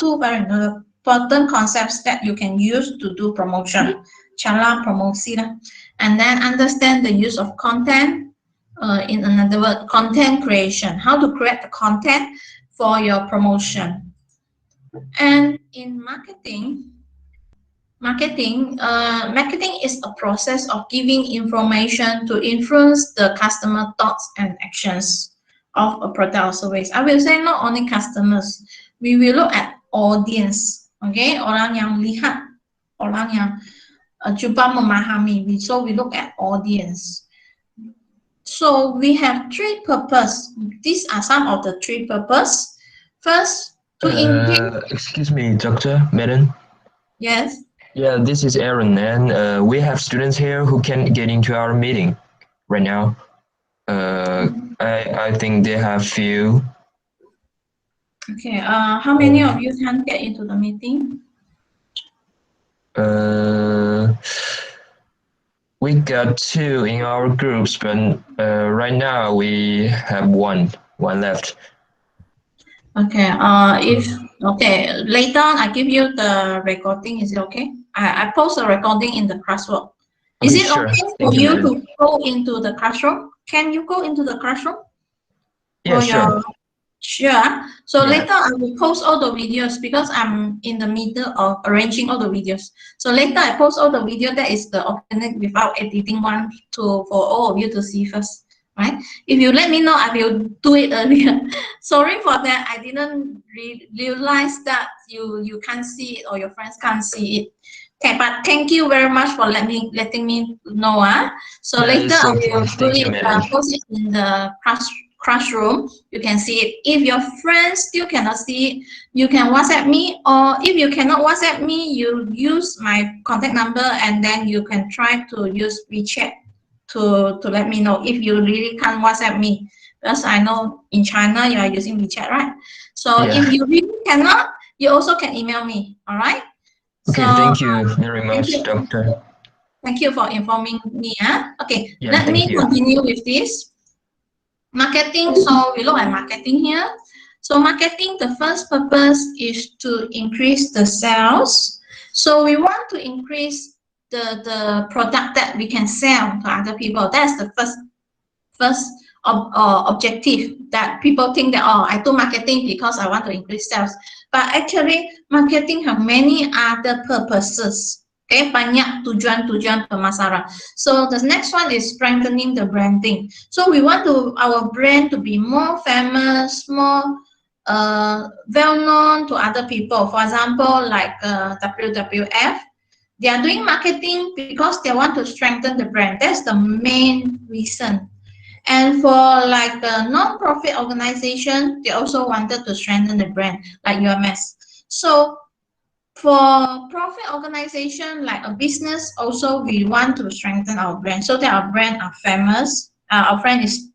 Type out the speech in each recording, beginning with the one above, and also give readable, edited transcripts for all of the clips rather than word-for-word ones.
two very important concepts that you can use to do promotion. Cara promosi lah. And then understand the use of content. In another word, content creation. How to create the content for your promotion. And in marketing is a process of giving information to influence the customer thoughts and actions of a product or service. I will say not only customers, we will look at audience. Okay, orang yang lihat, orang yang cuba memahami. So we look at audience. So we have three purpose. These are some of the three purpose. First, to engage. Excuse me, Dr. Madam. Yes. Yeah, this is Aaron, and we have students here who can get into our meeting right now. I think they have few. Okay. How many of you can get into the meeting? We got two in our groups, but right now we have one left. Okay. Later on I give you the recording. Is it okay? I post a recording in the classroom. Is it sure. okay for you to go into the classroom? Can you go into the classroom? Yeah, sure. Sure. So later I will post all the videos because I'm in the middle of arranging all the videos. So later I post all the video that is the alternate without editing one for all of you to see first. Right? If you let me know, I will do it earlier. Sorry for that. I didn't realize that you can't see it or your friends can't see it. Okay, but thank you very much for letting me know. So later I will do it, post it in the classroom. You can see it. If your friends still cannot see it, you can WhatsApp me, or if you cannot WhatsApp me, you use my contact number and then you can try to use WeChat to let me know if you really can't WhatsApp me, because I know in China you are using WeChat, right? So if you really cannot, you also can email me. All right. Okay. So, thank you very much, Doctor. Thank you for informing me. Okay. Let me continue with this. Marketing. So we look at marketing here. So marketing, the first purpose is to increase the sales. So we want to increase the product that we can sell to other people. That's the first objective, that people think that, oh, I do marketing because I want to increase sales. But actually, marketing have many other purposes. Okay, banyak tujuan pemasaran. So the next one is strengthening the branding. So we want our brand to be more famous, more well known to other people. For example, like WWF. They are doing marketing because they want to strengthen the brand. That's the main reason. And for like a non-profit organization, they also wanted to strengthen the brand, like UMS. So for profit organization, like a business, also we want to strengthen our brand so that our brand are famous. Our brand is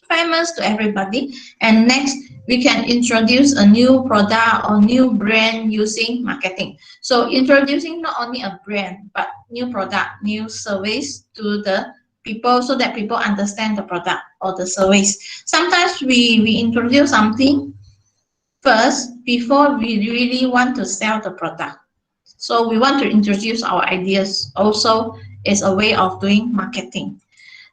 famous to everybody. And next, we can introduce a new product or new brand using marketing. So introducing not only a brand, but new product, new service to the people so that people understand the product or the service. Sometimes we introduce something first before we really want to sell the product. So we want to introduce our ideas also is a way of doing marketing.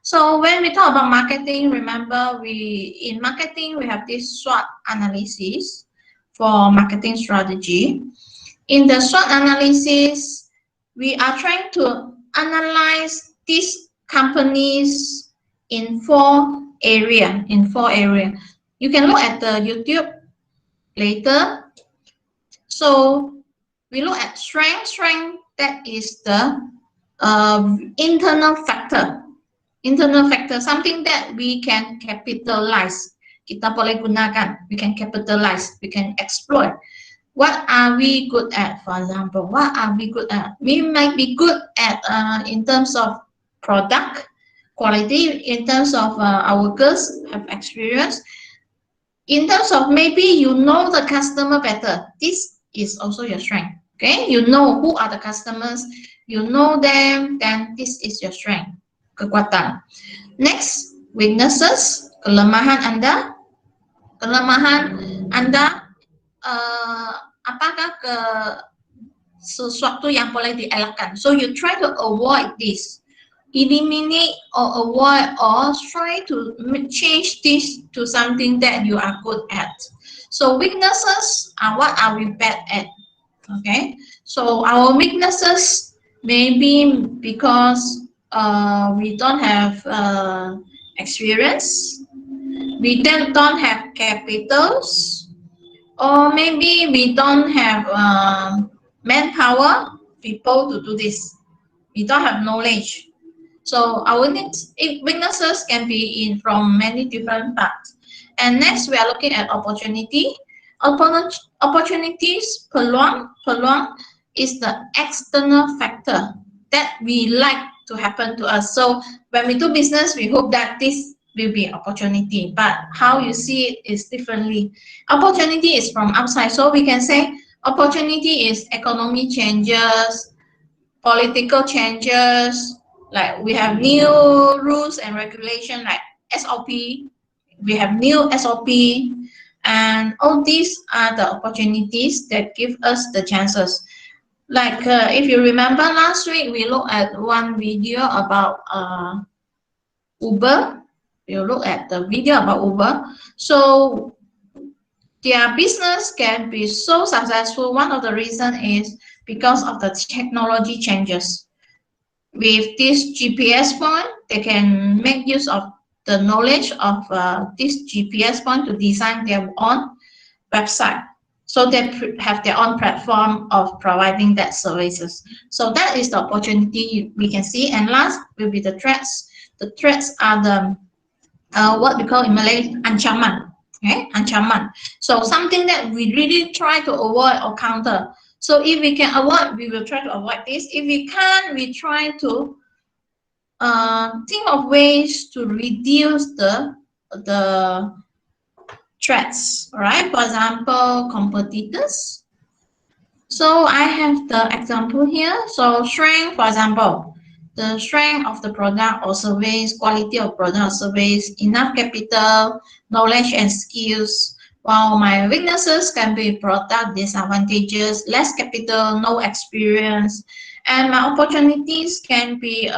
So when we talk about marketing, remember in marketing we have this SWOT analysis for marketing strategy. In the SWOT analysis, we are trying to analyze these companies in four areas. You can look at the YouTube later. So we look at strength. That is the internal factor, something that we can capitalize. Kita boleh gunakan, we can capitalize, we can exploit. What are we good at? For example, what are we good at? We might be good at in terms of product quality, in terms of our workers have experience, in terms of maybe you know the customer better. This is also your strength. Okay, you know who are the customers, you know them, then this is your strength, kekuatan. Next, weaknesses, kelemahan Anda. apakah ke sesuatu yang boleh dielakkan. So you try to avoid this, eliminate or avoid or try to change this to something that you are good at. So weaknesses are what are we bad at? Okay, so our weaknesses maybe because we don't have experience, we then don't have capitals, or maybe we don't have manpower, people to do this. We don't have knowledge. So our weaknesses can be in from many different parts. And next, we are looking at opportunity. Opportunities, peluang is the external factor that we like to happen to us. So when we do business, we hope that this will be opportunity, but how you see it is differently. Opportunity is from outside, so we can say opportunity is economy changes, political changes, like we have new rules and regulation like SOP, we have new SOP, and all these are the opportunities that give us the chances. Like if you remember last week, we looked at one video about Uber. You look at the video about Uber. So their business can be so successful. One of the reasons is because of the technology changes. With this GPS point, they can make use of the knowledge of this GPS point to design their own website. So they have their own platform of providing that services. So that is the opportunity we can see. And last will be the threats. The threats are the what we call in Malay ancaman. Okay, ancaman. So something that we really try to avoid or counter. So if we can avoid, we will try to avoid this. If we can't, we try to think of ways to reduce the threats. All right. For example, competitors. So I have the example here. So strength, for example, the strength of the product or service, quality of product or service, enough capital, knowledge and skills. While my weaknesses can be product disadvantages, less capital, no experience, and my opportunities can be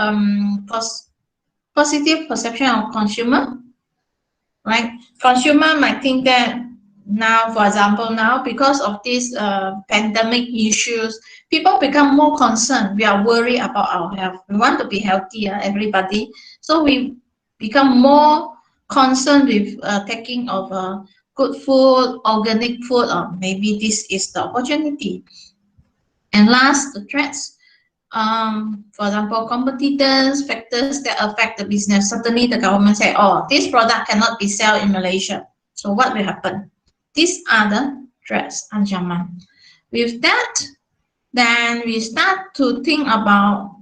positive perception of consumer. Right, consumer might think that now, for example, now because of these pandemic issues, people become more concerned. We are worried about our health. We want to be healthier, everybody. So we become more concerned with taking of good food, organic food, or maybe this is the opportunity. And last, the threats. For example, competitors, factors that affect the business. Suddenly the government say, oh, this product cannot be sold in Malaysia. So what will happen? These are the threats, ancaman. With that, then we start to think about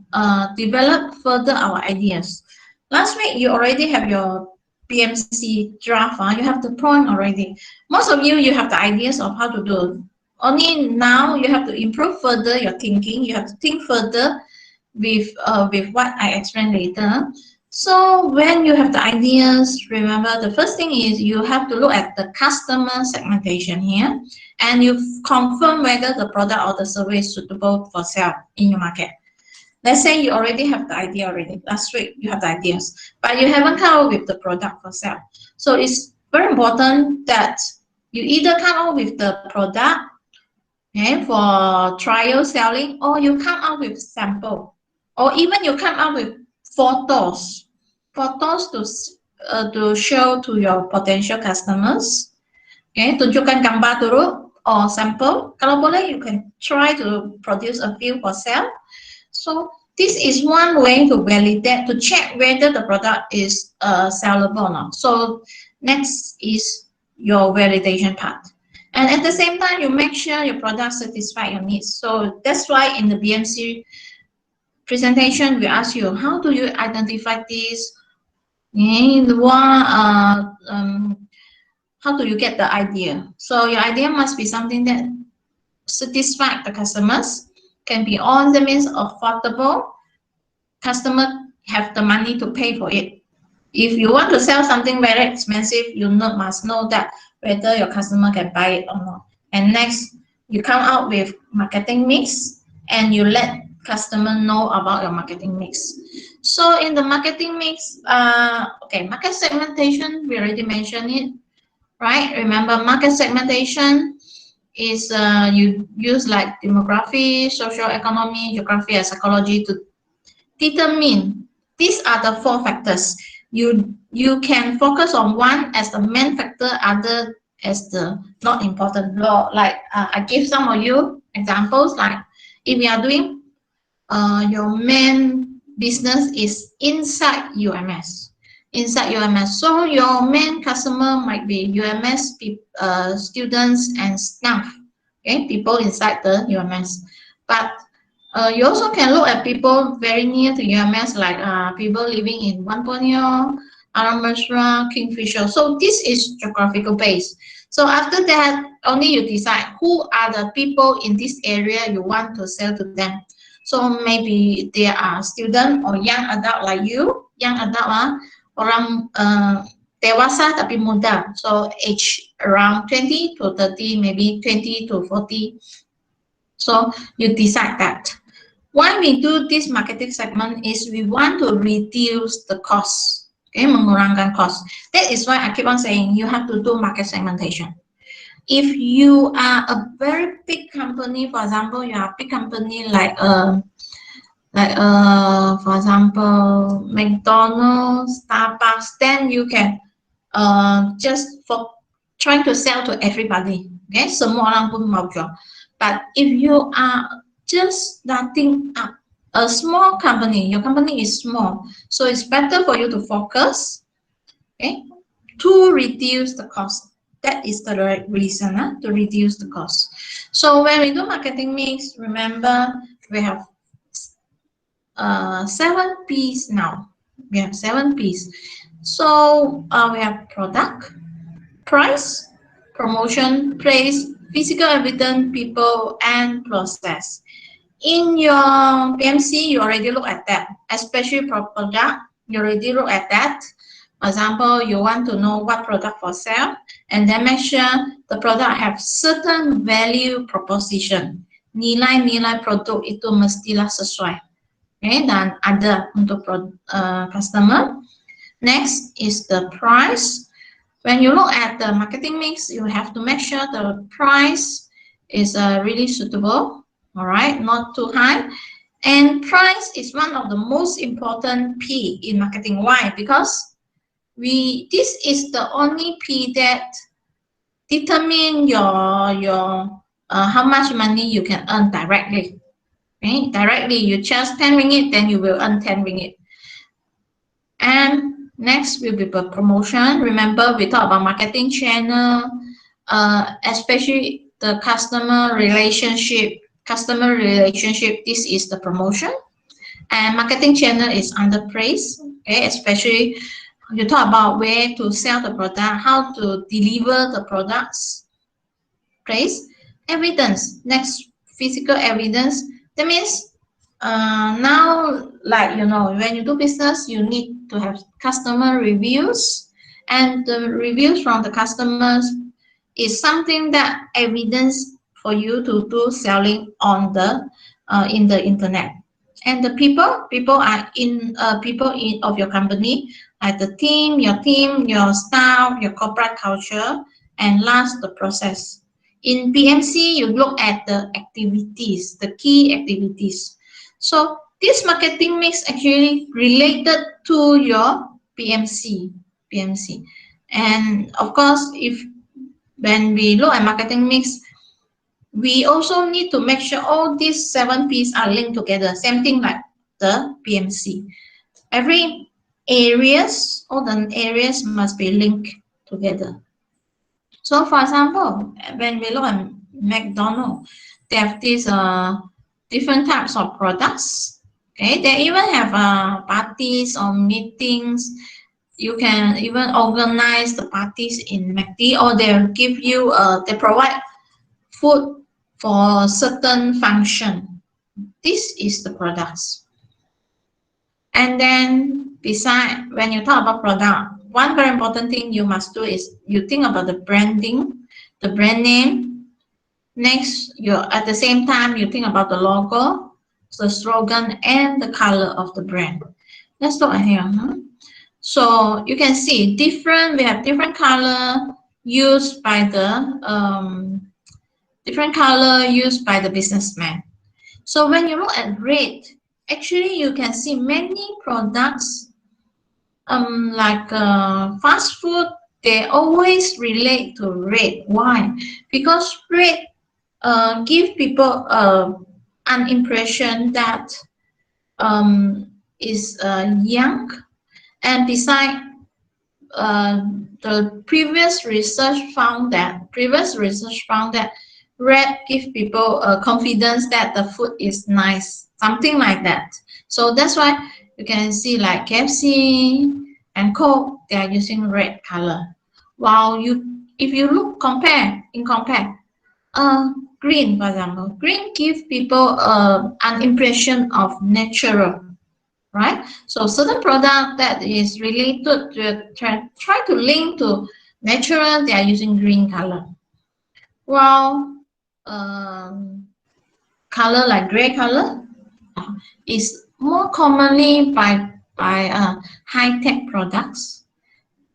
develop further our ideas. Last week, you already have your BMC draft. You have the point already. Most of you have the ideas of how to do. Only now you have to improve further your thinking. You have to think further with what I explain later. So when you have the ideas, remember the first thing is you have to look at the customer segmentation here, and you confirm whether the product or the service is suitable for sale in your market. Let's say you already have the idea already. Last week you have the ideas, but you haven't come up with the product for sale. So it's very important that you either come up with the product, okay, for trial selling, or you come up with sample, or even you come up with photos to show to your potential customers. Okay, tunjukkan gambar dulu or sample. Kalau boleh, you can try to produce a few for sale. So this is one way to validate, to check whether the product is sellable or not. So next is your validation part. And at the same time, you make sure your product satisfies your needs. So that's why in the BMC presentation, we ask you, how do you identify this? How do you get the idea? So your idea must be something that satisfies the customers, can be on the means affordable. Customer have the money to pay for it. If you want to sell something very expensive, you must know that whether your customer can buy it or not. And next, you come out with marketing mix and you let customer know about your marketing mix. So in the marketing mix, okay, market segmentation, we already mentioned it, right? Remember, market segmentation is you use like demography, social economy, geography, and psychology to determine. These are the 4 factors. You can focus on one as the main factor, other as the not important. Like I give some of you examples. Like if you are doing your main business is inside UMS. Inside UMS, so your main customer might be UMS students and staff, okay, people inside the UMS. But you also can look at people very near to UMS, like people living in One Borneo, Alam Mesra, Kingfisher. So this is geographical base. So after that, only you decide who are the people in this area you want to sell to them. So maybe they are student or young adult like you, young adult orang dewasa tapi muda. So age around 20 to 30, maybe 20 to 40. So you decide that. Why we do this marketing segment is we want to reduce the cost, okay, mengurangkan cost. That is why I keep on saying you have to do market segmentation. If you are a very big company, for example, you are a big company like for example, McDonald's, Starbucks, then you can just for trying to sell to everybody. Okay, semua orang pun mau jual. But if you are just starting up a small company, your company is small, so it's better for you to focus, okay, to reduce the cost. That is the right reason to reduce the cost. So when we do marketing mix, remember we have 7 P's now. We have 7 P's. So we have product, price, promotion, place, physical evidence, people, and process. In your PMC, you already look at that, especially for product, you already look at that. For example, you want to know what product for sale, and then make sure the product have certain value proposition. Nilai-nilai produk itu mestilah sesuai. Okay, dan ada untuk customer. Next is the price. When you look at the marketing mix, you have to make sure the price is really suitable, all right, not too high. And price is one of the most important P in marketing. Why? Because this is the only P that determine your how much money you can earn directly. Okay? Directly, you charge 10 ringgit, then you will earn 10 ringgit. And next will be the promotion. Remember, we talk about marketing channel, especially the customer relationship. This is the promotion. And marketing channel is under praise. Okay, especially you talk about where to sell the product, how to deliver the products. Praise. Evidence. Next, physical evidence. That means now, like, you know, when you do business, you need to have customer reviews, and the reviews from the customers is something that evidence for you to do selling on the in the internet. And the people are in of your company, like the team, your staff, your corporate culture, and last, the process. In PMC, you look at the activities, the key activities. So this marketing mix actually related to your PMC. And of course, when we look at marketing mix, we also need to make sure all these 7 P's are linked together. Same thing like the PMC. All the areas must be linked together. So for example, when we look at McDonald's, they have these different types of products. Okay, they even have parties or meetings. You can even organize the parties in McD, or they'll give you they provide food for certain function. This is the products. And then beside, when you talk about product, one very important thing you must do is you think about the branding, the brand name, Next, you at the same time you think about the logo, the slogan, and the color of the brand. Let's look at here. So you can see we have different color used by the businessman. So when you look at red, actually you can see many products like fast food, they always relate to red. Why? Because red give people an impression that is young, and besides, the previous research found that red give people confidence that the food is nice, something like that. So that's why you can see like KFC and Coke, they are using red color. While if you compare, green, for example, green give people an impression of natural, right? So certain product that is related to try to link to natural, they are using green color. While color like gray color is more commonly by high-tech products,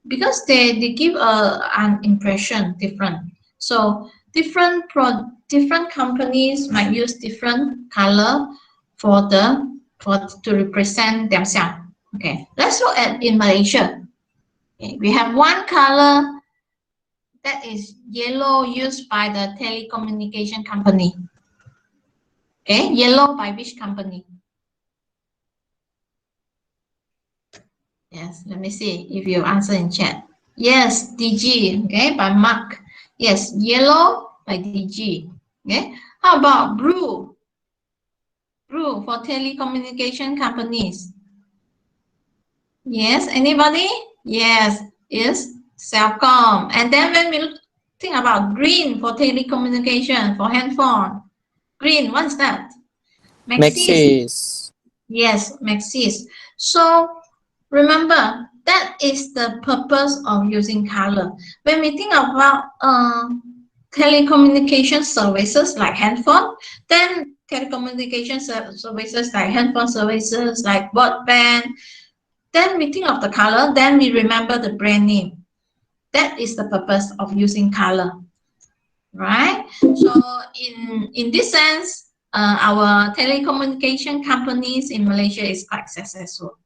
because they give an impression different. So different companies might use different color to represent themselves. Okay, let's look at in Malaysia. Okay, we have one color that is yellow, used by the telecommunication company. Okay, yellow by which company? Yes, let me see if you answer in chat. Yes, DG, okay, by Mark. Yes, yellow by DG. Okay, how about blue? Blue for telecommunication companies. Yes, anybody? Yes, is Celcom. And then when we think about green for telecommunication, for handphone, green, what's that? Maxis. Yes, Maxis. So remember, that is the purpose of using color. When we think about telecommunication services like handphone, then telecommunication services like handphone services like broadband, then we think of the color, then we remember the brand name. That is the purpose of using color, right? So in this sense, our telecommunication companies in Malaysia is quite successful.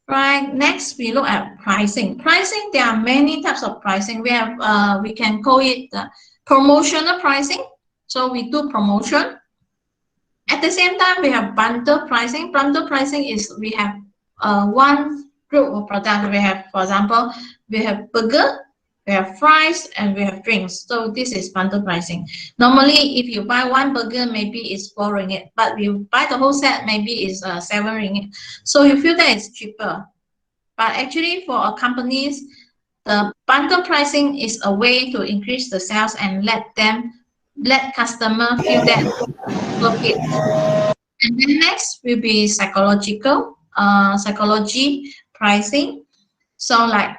Right, next we look at pricing. Pricing, there are many types of pricing. We can call it promotional pricing. So we do promotion. At the same time, we have bundle pricing. Bundle pricing is we have one group of products. We have, for example, we have burger, we have fries, and we have drinks. So this is bundle pricing. Normally, if you buy one burger, maybe it's 4 ringgit, but you buy the whole set, maybe it's 7 ringgit. So you feel that it's cheaper. But actually, for companies, the bundle pricing is a way to increase the sales and let customer feel that profit. And then next will be psychology pricing. So like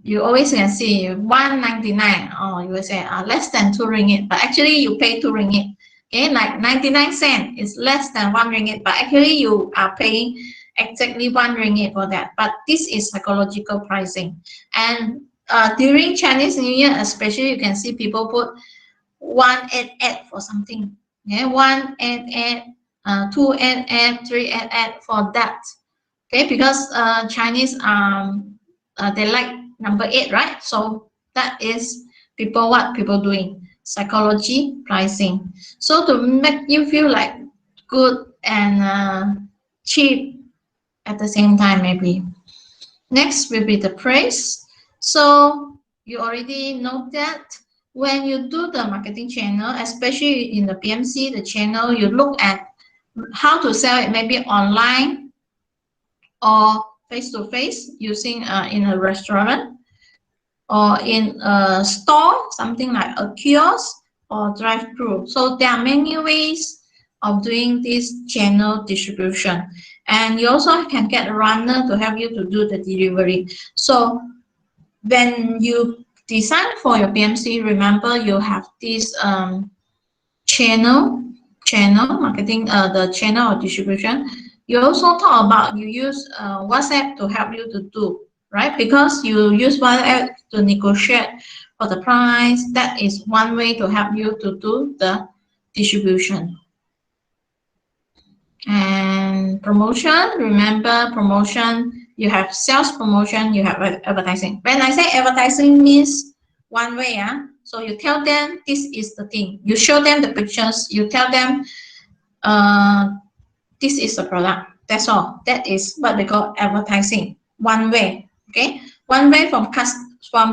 you always can see 1.99, or you will say less than 2 ringgit, but actually you pay 2 ringgit. Okay, like 99 cents is less than 1 ringgit, but actually you are paying exactly 1 ringgit for that. But this is psychological pricing. And during Chinese New Year, especially, you can see people put 188 for something. Okay, 188, 288, 388 for that. Okay, because Chinese they like number 8, right? So that is what people doing, psychology pricing. So to make you feel like good and cheap at the same time, maybe. Next will be the price. So you already know that when you do the marketing channel, especially in the BMC, the channel, you look at how to sell it, maybe online or face-to-face, using in a restaurant or in a store, something like a kiosk or drive-through. So there are many ways of doing this channel distribution. And you also can get a runner to help you to do the delivery. So when you design for your BMC, remember you have this channel marketing, the channel of distribution. You also talk about you use WhatsApp to help you to do, right? Because you use WhatsApp to negotiate for the price. That is one way to help you to do the distribution. And promotion, remember promotion, you have sales promotion, you have advertising. When I say advertising means one way, so you tell them this is the thing. You show them the pictures, you tell them this is the product. That's all. That is what we call advertising. One way, okay? One way from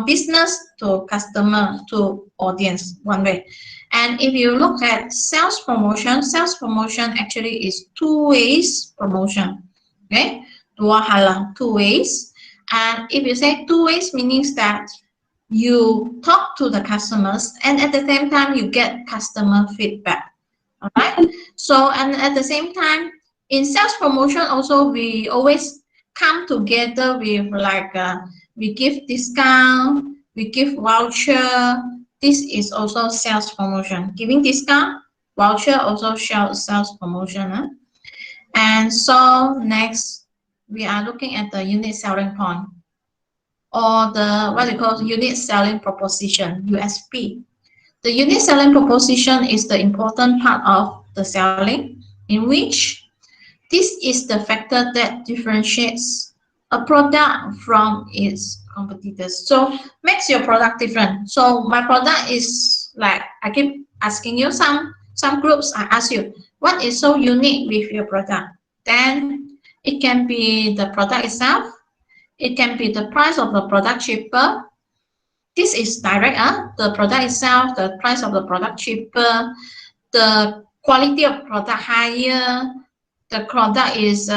business to customer to audience, one way. And if you look at sales promotion actually is two ways promotion, okay? Dua halang, two ways. And if you say two ways, means that you talk to the customers and at the same time you get customer feedback. All right. So, and at the same time, in sales promotion also, we always come together with like we give discount, we give voucher. This is also sales promotion. Giving discount, voucher also sales promotion. And so next, we are looking at the unique selling point, or the what we call unique selling proposition, USP. The unique selling proposition is the important part of the selling, in which this is the factor that differentiates a product from its competitors. So makes your product different. So my product is like, I keep asking you some groups, I ask you, what is so unique with your product? Then it can be the product itself. It can be the price of the product cheaper. This is direct, the product itself, the price of the product cheaper, the quality of product higher, the product is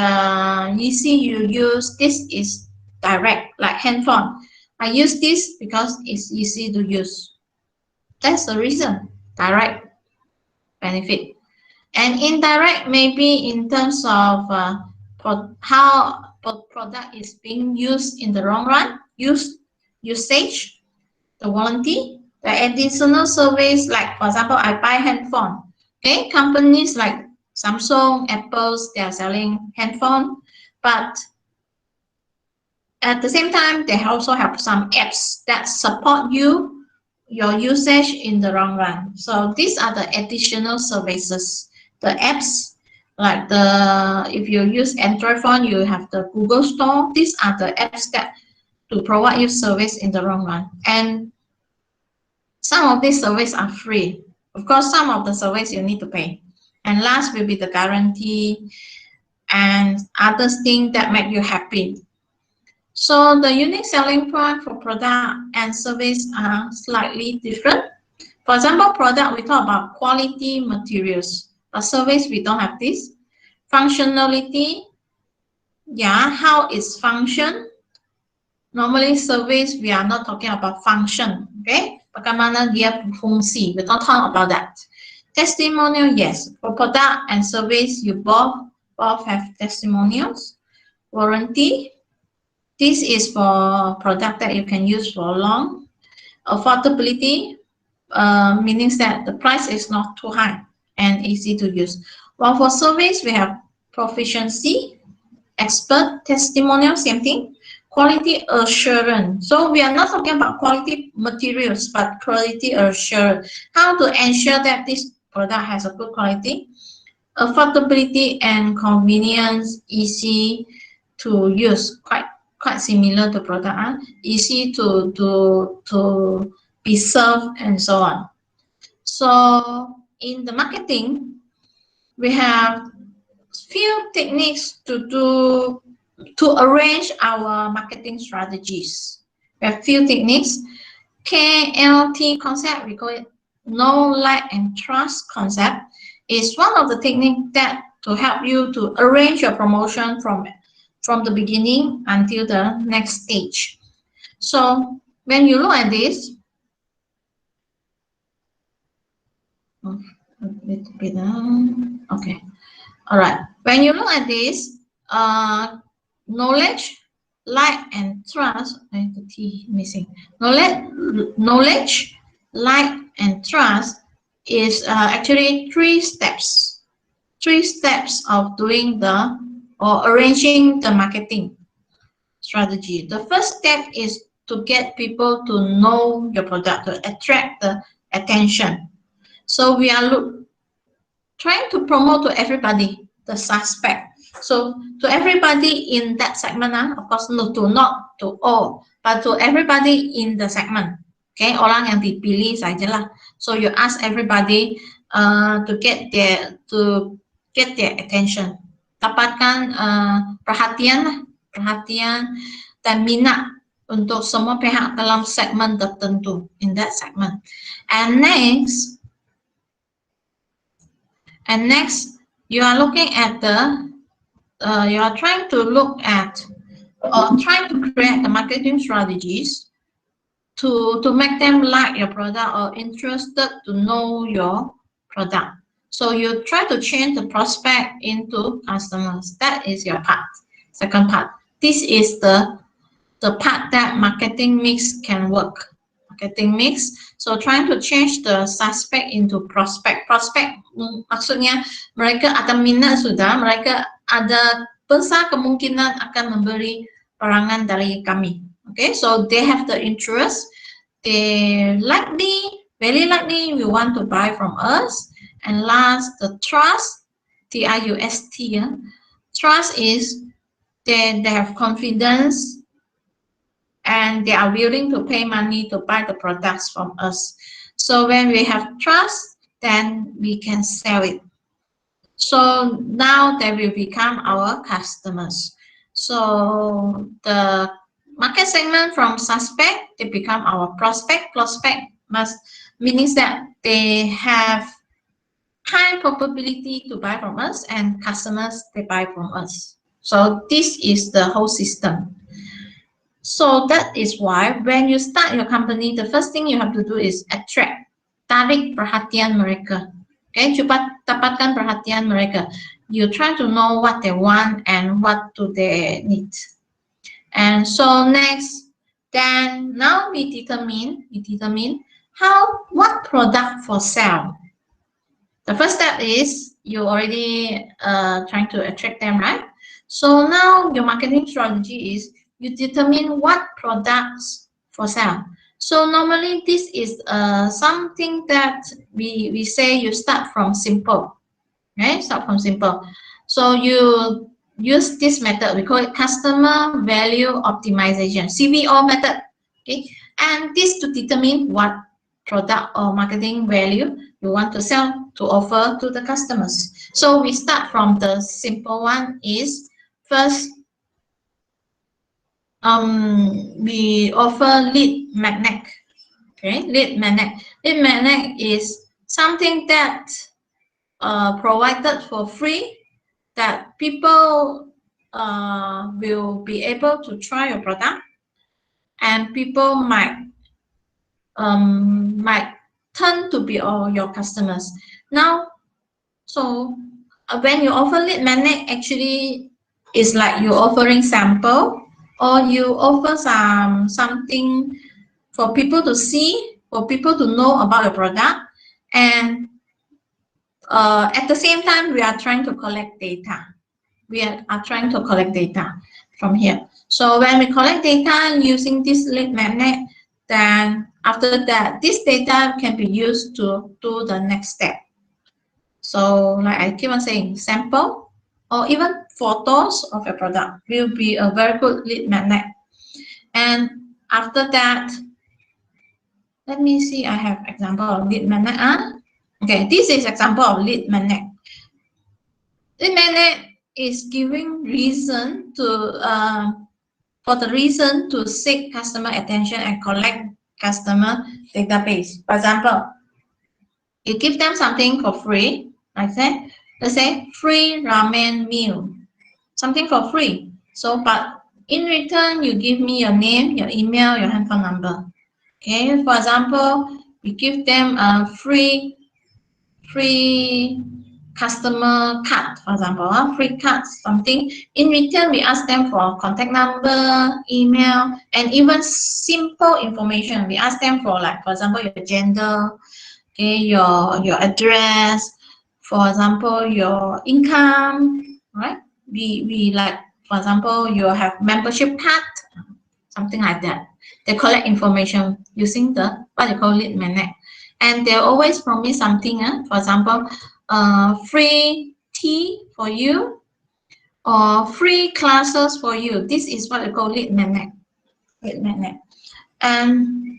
easy to use. This is direct, like handphone. I use this because it's easy to use. That's the reason, direct benefit. And indirect, maybe in terms of how product is being used in the long run, usage, the warranty, the additional service, like for example, I buy handphone. Okay, companies like Samsung, Apple's, they are selling handphone, but at the same time, they also have some apps that support your usage in the long run. So these are the additional services. The apps, like if you use Android phone, you have the Google Store. These are the apps that to provide you service in the long run. And some of these services are free. Of course, some of the services you need to pay. And last will be the guarantee and other things that make you happy. So the unique selling point for product and service are slightly different. For example, product, we talk about quality materials. But service, we don't have this. Functionality, yeah, how it's function. Normally, service, we are not talking about function, okay? Bagaimana dia berfungsi, we don't talk about that. Testimonial, yes. For product and service, you both have testimonials. Warranty, this is for product that you can use for long. Affordability, meaning that the price is not too high and easy to use. While for service, we have proficiency, expert, testimonial, same thing. Quality assurance. So we are not talking about quality materials, but quality assurance. How to ensure that this product has a good quality. Affordability and convenience, easy to use, quite similar to product, easy to be served and so on. So in the marketing, we have few techniques to arrange our marketing strategies. We have few techniques. KLT concept, we call it know, like, and trust concept, is one of the techniques that to help you to arrange your promotion from the beginning until the next stage. So when you look at this, a little bit down. Okay, all right. When you look at this, knowledge, like, and trust. The T missing. Knowledge, like, and trust is actually three steps of doing the or arranging the marketing strategy. The first step is to get people to know your product, to attract the attention. So we are trying to promote to everybody, the suspect. So to everybody in that segment, of course, not to all, but to everybody in the segment. Okay, orang yang dipilih sajalah. So you ask everybody to get their attention. Dapatkan perhatian dan minat untuk semua pihak dalam segmen tertentu in that segment. And next, you are looking at you are trying to look at or trying to create the marketing strategies to make them like your product or interested to know your product. So you try to change the prospect into customers. That is your part. Second part. This is the part that marketing mix can work. Marketing mix. So trying to change the suspect into prospect. Prospect maksudnya mereka ada minat sudah, mereka ada besar kemungkinan akan membeli barangan dari kami. Okay, so they have the interest. They very likely will want to buy from us. And last, the trust, TRUST. Yeah? Trust is they have confidence and they are willing to pay money to buy the products from us. So when we have trust, then we can sell it. So now they will become our customers. So the market segment from suspect, they become our prospect. Prospect means that they have high probability to buy from us, and customers, they buy from us. So this is the whole system. So that is why when you start your company, the first thing you have to do is attract, tarik perhatian mereka. Okay, coba dapatkan perhatian mereka. You try to know what they want and what do they need. And so next, then now we determine what product for sale. The first step is you already trying to attract them, right? So now your marketing strategy is you determine what products for sale. So normally this is something that we say you start from simple, right? Start from simple. So you use this method, we call it customer value optimization, CVO method. Okay, and this to determine what product or marketing value you want to sell, to offer to the customers. So we start from the simple one is first we offer lead magnet. Okay, lead magnet. Lead magnet is something that provided for free, that people will be able to try your product, and people might turn to be all your customers. Now, so when you offer lead magnet, actually it's like you're offering sample, or you offer something for people to see, for people to know about your product, and at the same time we are trying to collect data. We are trying to collect data from here. So when we collect data using this lead magnet, then after that, this data can be used to do the next step. So like I keep on saying, sample or even photos of a product will be a very good lead magnet. And after that, let me see, I have example of lead magnet. Okay, this is example of lead magnet. Lead magnet is giving reason to for the reason to seek customer attention and collect customer database. For example, you give them something for free, like that. Let's say free ramen meal, something for free. So, but in return, you give me your name, your email, your handphone number. Okay. For example, you give them a free customer card, for example, free card, something. In return, we ask them for contact number, email, and even simple information. We ask them for, like, for example, your gender, Okay, your address, for example, your income, right? We like, for example, you have membership card, something like that. They collect information using the what they call it magnet, and they always promise something. For example, free tea for you or free classes for you. This is what they call lead magnet. Lead magnet. And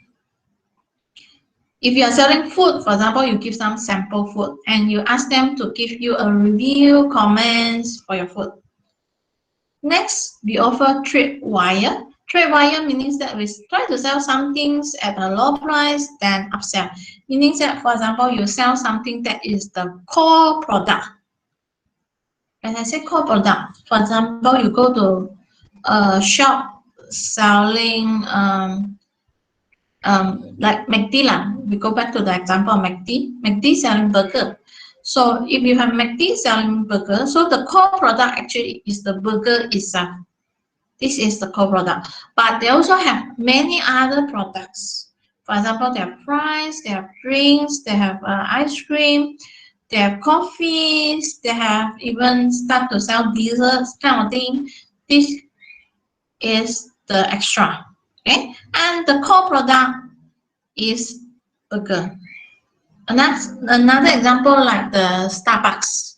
if you are selling food, for example, you give some sample food and you ask them to give you a review, comments for your food. Next, we offer tripwire. Tripwire means that we try to sell some things at a low price, then upsell. Meaning that, for example, you sell something that is the core product. When I say core product, for example, you go to a shop selling like McD lah. We go back to the example of McD. McD selling burger. So if you have McD selling burger, so the core product actually is the burger itself. This is the core product. But they also have many other products. For example, they have fries, they have drinks, they have ice cream, they have coffees, they have even start to sell desserts kind of thing. This is the extra. Okay, and the core product is burger. And that's another example like the Starbucks.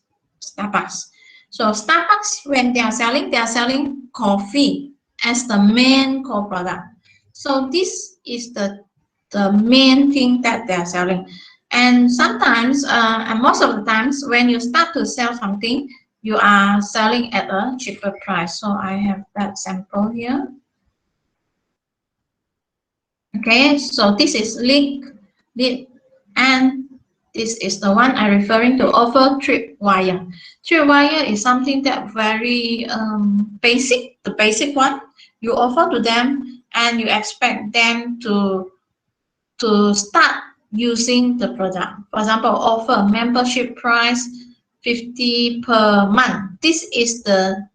So Starbucks, when they are selling coffee as the main core product. So this is the main thing that they are selling. And sometimes, and most of the times, when you start to sell something, you are selling at a cheaper price. So I have that sample here. Okay, so this is lead, and this is the one I'm referring to, offer tripwire. Tripwire is something that very basic, the basic one. You offer to them and you expect them to start using the product. For example, offer membership price 50 per month. This is the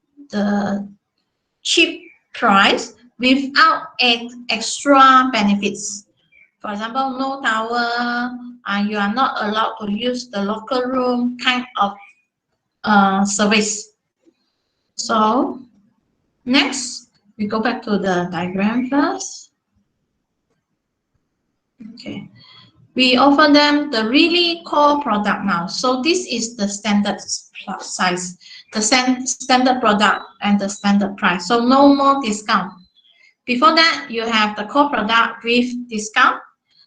cheap price without extra benefits. For example, no towel, you are not allowed to use the locker room kind of service. So next, we go back to the diagram first. Okay, we offer them the really core product now. So this is the standard size, the standard product and the standard price. So no more discount. Before that, you have the core product with discount.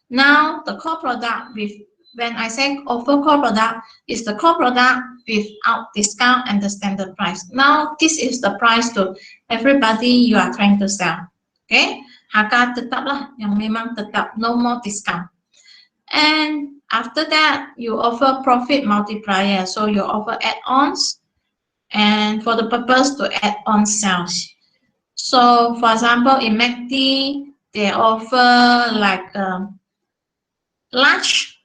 Now the core product with, when I say offer core product, is the core product without discount and the standard price. Now this is the price to everybody you are trying to sell. Okay, harga tetap lah, yang memang tetap, no more discount. And after that, you offer profit multiplier. So you offer add-ons, and for the purpose to add on sales. So for example, in MACD, they offer like lunch.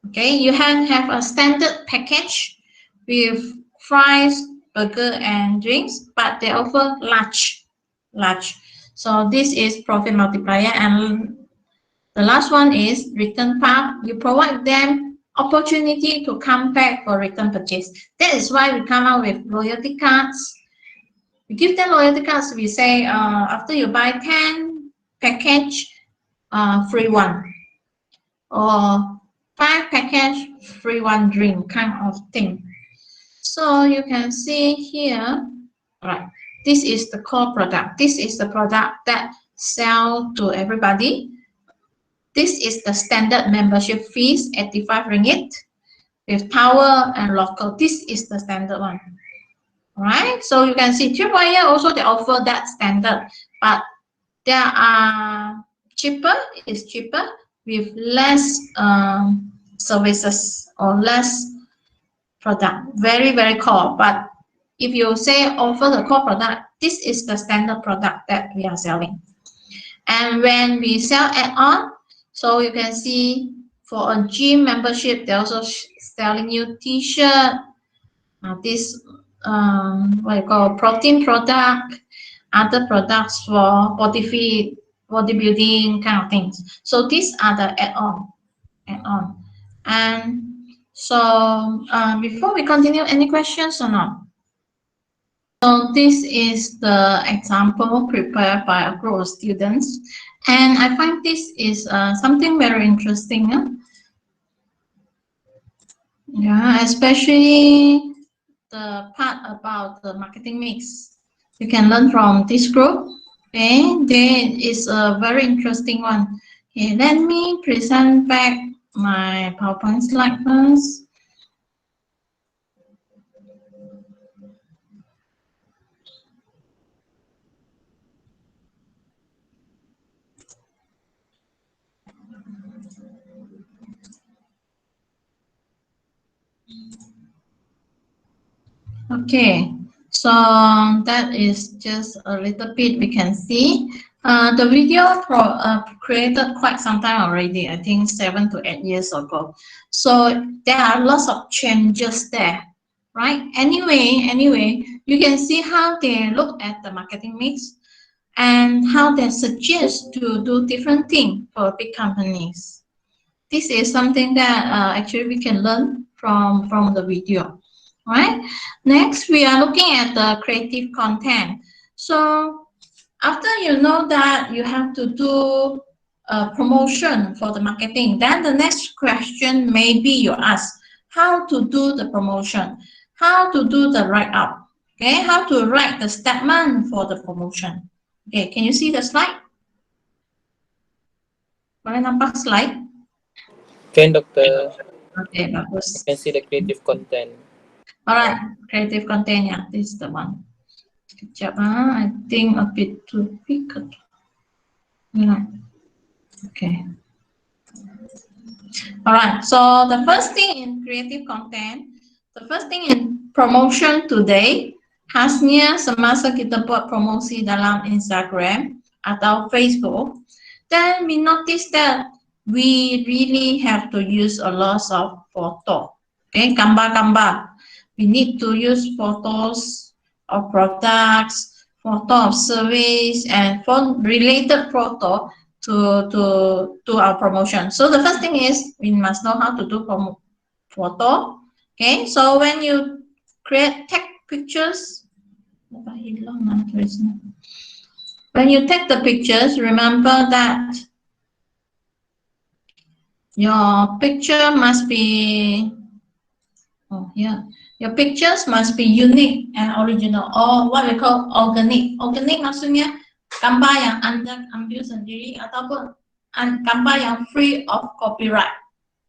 Okay, you have a standard package with fries, burger, and drinks, but they offer large. So this is profit multiplier. And the last one is return path. You provide them opportunity to come back for return purchase. That is why we come out with loyalty cards. We give them loyalty cards. We say after you buy 10 package, free one, or 5 package, free one drink kind of thing. So you can see here, right? This is the core product. This is the product that sell to everybody. This is the standard membership fees, 85 ringgit with power and local. This is the standard one. Right? So you can see Tripwire also they offer that standard, but there are cheaper, is cheaper with less services or less product. Very, very core. But if you say offer the core product, this is the standard product that we are selling. And when we sell add-on, so you can see for a gym membership, they're also selling you t-shirt, this what you call protein product, other products for bodybuilding kind of things. So these are the add-on. And so before we continue, any questions or not? So this is the example prepared by a group of students, and I find this is something very interesting. Yeah, especially the part about the marketing mix. You can learn from this group. Okay, there is a very interesting one. Okay, let me present back my PowerPoint slide first. Okay, so that is just a little bit we can see. The video created quite some time already, I think 7 to 8 years ago. So there are lots of changes there, right? Anyway, you can see how they look at the marketing mix and how they suggest to do different things for big companies. This is something that actually we can learn from the video. Right. Next, we are looking at the creative content. So after you know that you have to do a promotion for the marketing, then the next question maybe you ask how to do the promotion, how to do the write-up, okay, how to write the statement for the promotion. Okay, can you see the slide? Boleh nampak slide? Can, Doctor. Okay, bagus. You can see the creative content. All right, creative content, yeah, this is the one. Kejap, I think a bit too big. Yeah. Okay. All right, so the first thing in creative content, the first thing in promotion today, khasnya semasa kita buat promosi dalam Instagram atau Facebook, then we notice that we really have to use a lot of photo. Okay, gambar-gambar. We need to use photos of products, photo of service, and phone related photo to our promotion. So the first thing is we must know how to do photo. Okay, so when you take pictures, when you take the pictures, remember that your picture must be your pictures must be unique and original, or what we call organic. Organic maksudnya gambar yang Anda ambil sendiri ataupun gambar yang free of copyright,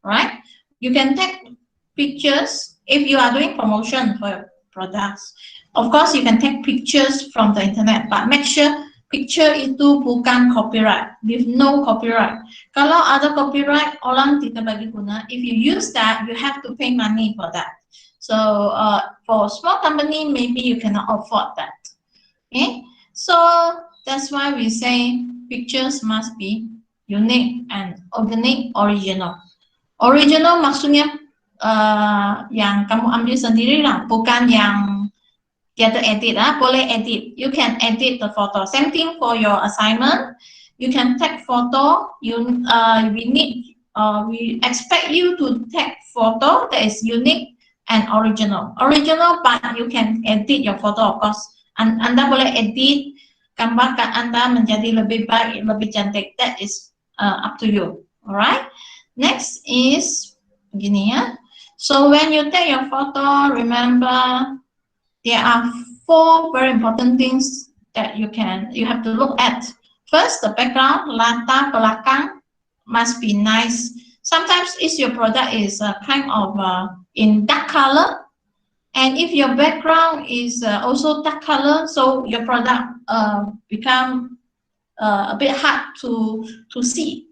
right? You can take pictures if you are doing promotion for your products. Of course, you can take pictures from the internet, but make sure picture itu bukan copyright, with no copyright. Kalau ada copyright, orang tidak bagi guna. If you use that, you have to pay money for that. So for a small company, maybe you cannot afford that. Okay, so that's why we say pictures must be unique and organic, original. Original maksudnya yang kamu ambil sendiri lah, bukan yang kita edit lah. Boleh edit. You can edit the photo. Same thing for your assignment. You can take photo. We expect you to take photo that is unique and original. Original, but you can edit your photo, of course. Anda boleh edit gambar Anda menjadi lebih baik, lebih cantik. That is up to you. Alright. Next is begini ya. So when you take your photo, remember there are 4 very important things that you have to look at. First, the background, latar belakang must be nice. Sometimes if your product is kind of in dark color, and if your background is also dark color, so your product become a bit hard to see.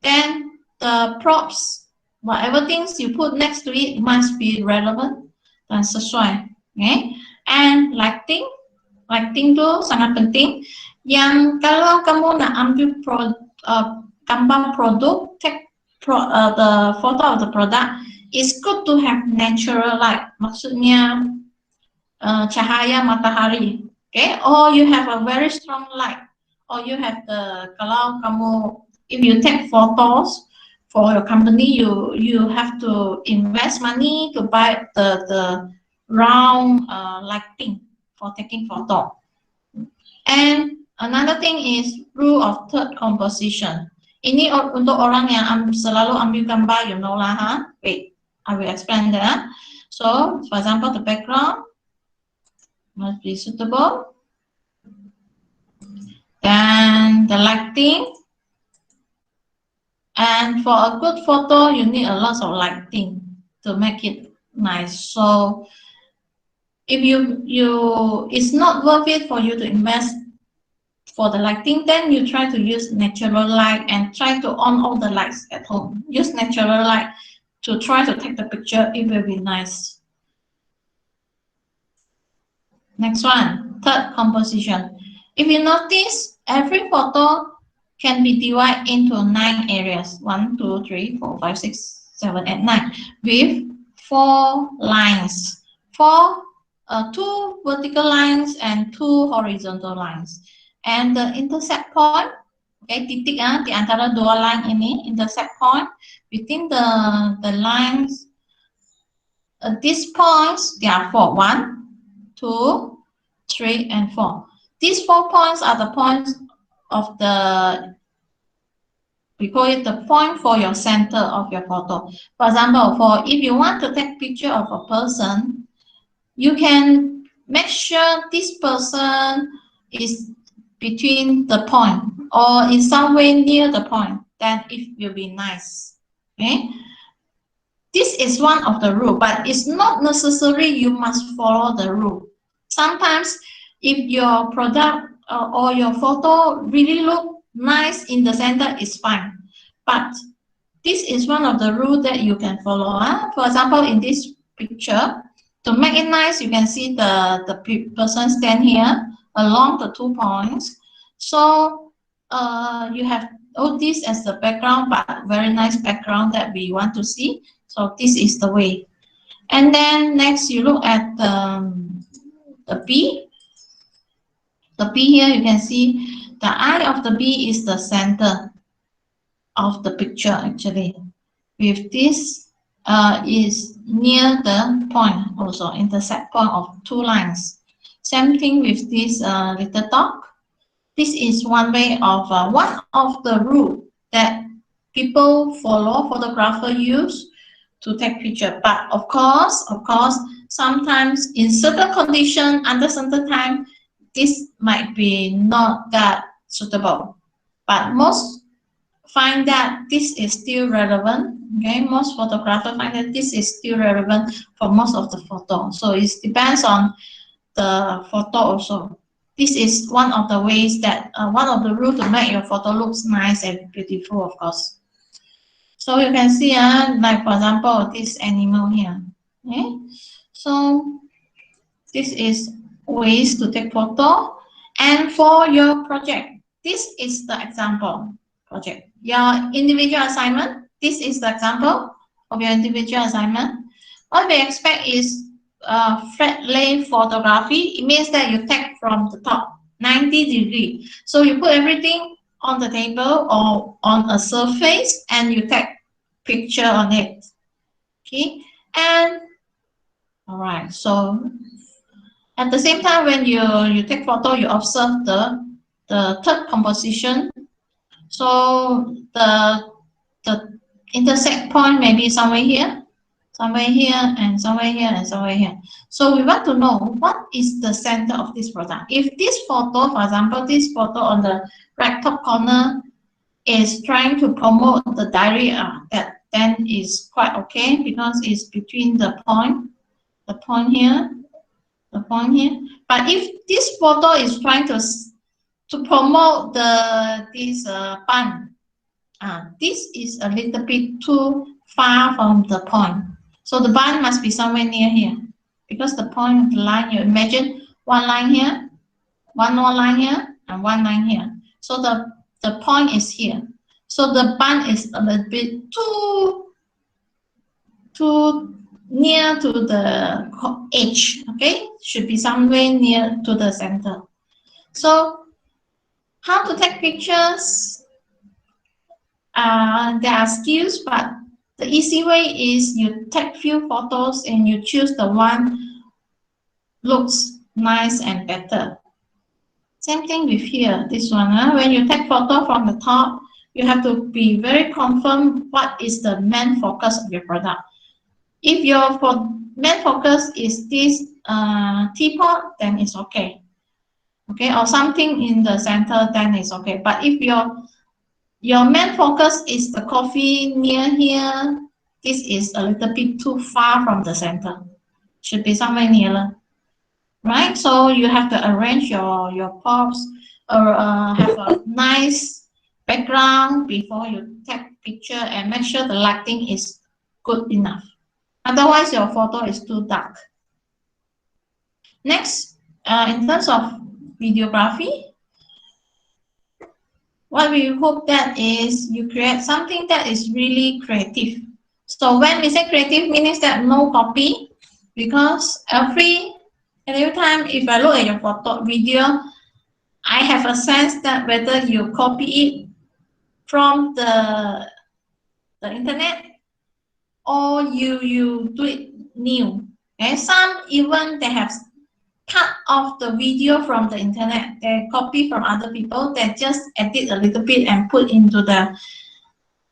Then the props, whatever things you put next to it must be relevant dan sesuai. Okay? And lighting tu sangat penting. Yang kalau kamu nak ambil gambar produk, take the photo of the product, it's good to have natural light. Maksudnya cahaya matahari. Okay? Or you have a very strong light. Or you have the, kalau kamu, if you take photos for your company, you have to invest money to buy the round lighting for taking photo. And another thing is rule of third composition. Ini untuk orang yang selalu ambil gambar, you know lah, huh? Wait, I will explain that. So, for example, the background must be suitable. Then the lighting. And for a good photo, you need a lot of lighting to make it nice. So if it's not worth it for you to invest for the lighting, then you try to use natural light and try to on all the lights at home. Use natural light to try to take the picture. It will be nice. Next one, third composition. If you notice, every photo can be divided into 9 areas. 1, 2, 3, 4, 5, 6, 7, 8, 9. With 4 lines. 2 vertical lines and 2 horizontal lines. And the intersect point, okay, titik di antara dua line ini, intersect point between the lines. These points, there are 4. 1, 2, 3, and 4. These 4 points are the points of we call it the point for your center of your photo. For example, if you want to take picture of a person, you can make sure this person is between the point or in some way near the point. Then it will be nice. Okay. This is one of the rules, but it's not necessary you must follow the rule. Sometimes if your product or your photo really look nice in the center, it's fine. But this is one of the rules that you can follow. For example, in this picture, to make it nice, you can see the person stand here along the 2 points. So you have all this as the background, but very nice background that we want to see. So this is the way. And then next you look at the bee. The bee here, you can see the eye of the bee is the center of the picture actually. With this is near the point also, intersect point of 2 lines. Same thing with this little dog. This is one way of one of the rule that people follow, photographer use to take picture. But of course, sometimes in certain condition, under certain time, this might be not that suitable. But most find that this is still relevant. Okay, most photographers find that this is still relevant for most of the photo. So it depends on the photo also. This is one of the ways that one of the rules to make your photo looks nice and beautiful, of course. So you can see, like for example, this animal here. Okay, so this is ways to take photo. And for your project, this is the example project. Your individual assignment, this is the example of your individual assignment. What we expect is flat lay photography. It means that you take from the top 90 degrees. So you put everything on the table or on a surface and you take picture on it. Okay, and all right, so at the same time when you take photo, you observe the third composition. So the intersect point may be somewhere here, and somewhere here, and somewhere here. So we want to know what is the center of this product. If this photo, for example, this photo on the right top corner is trying to promote the diary, that then is quite okay because it's between the point here, the point here. But if this photo is trying to promote this bun, this is a little bit too far from the point. So the bun must be somewhere near here, because the point of the line, you imagine one line here, one more line here, and one line here. So the point is here. So the bun is a little bit too near to the edge. Okay, should be somewhere near to the center. So how to take pictures? there are skills, but the easy way is you take few photos and you choose the one looks nice and better. Same thing with here, this one. When you take photo from the top, you have to be very confirm what is the main focus of your product. If your main focus is this teapot, then it's okay. Okay, or something in the center, then it's okay. But if your main focus is the coffee near here, this is a little bit too far from the center. Should be somewhere nearer, right? So you have to arrange your props or have a nice background before you take picture and make sure the lighting is good enough. Otherwise, your photo is too dark. Next, in terms of videography, what we hope that is you create something that is really creative. So when we say creative, means that no copy, because every time if I look at your photo video, I have a sense that whether you copy it from the internet or you do it new. Okay, some even they have cut off the video from the internet. They copy from other people. They just edit a little bit and put into the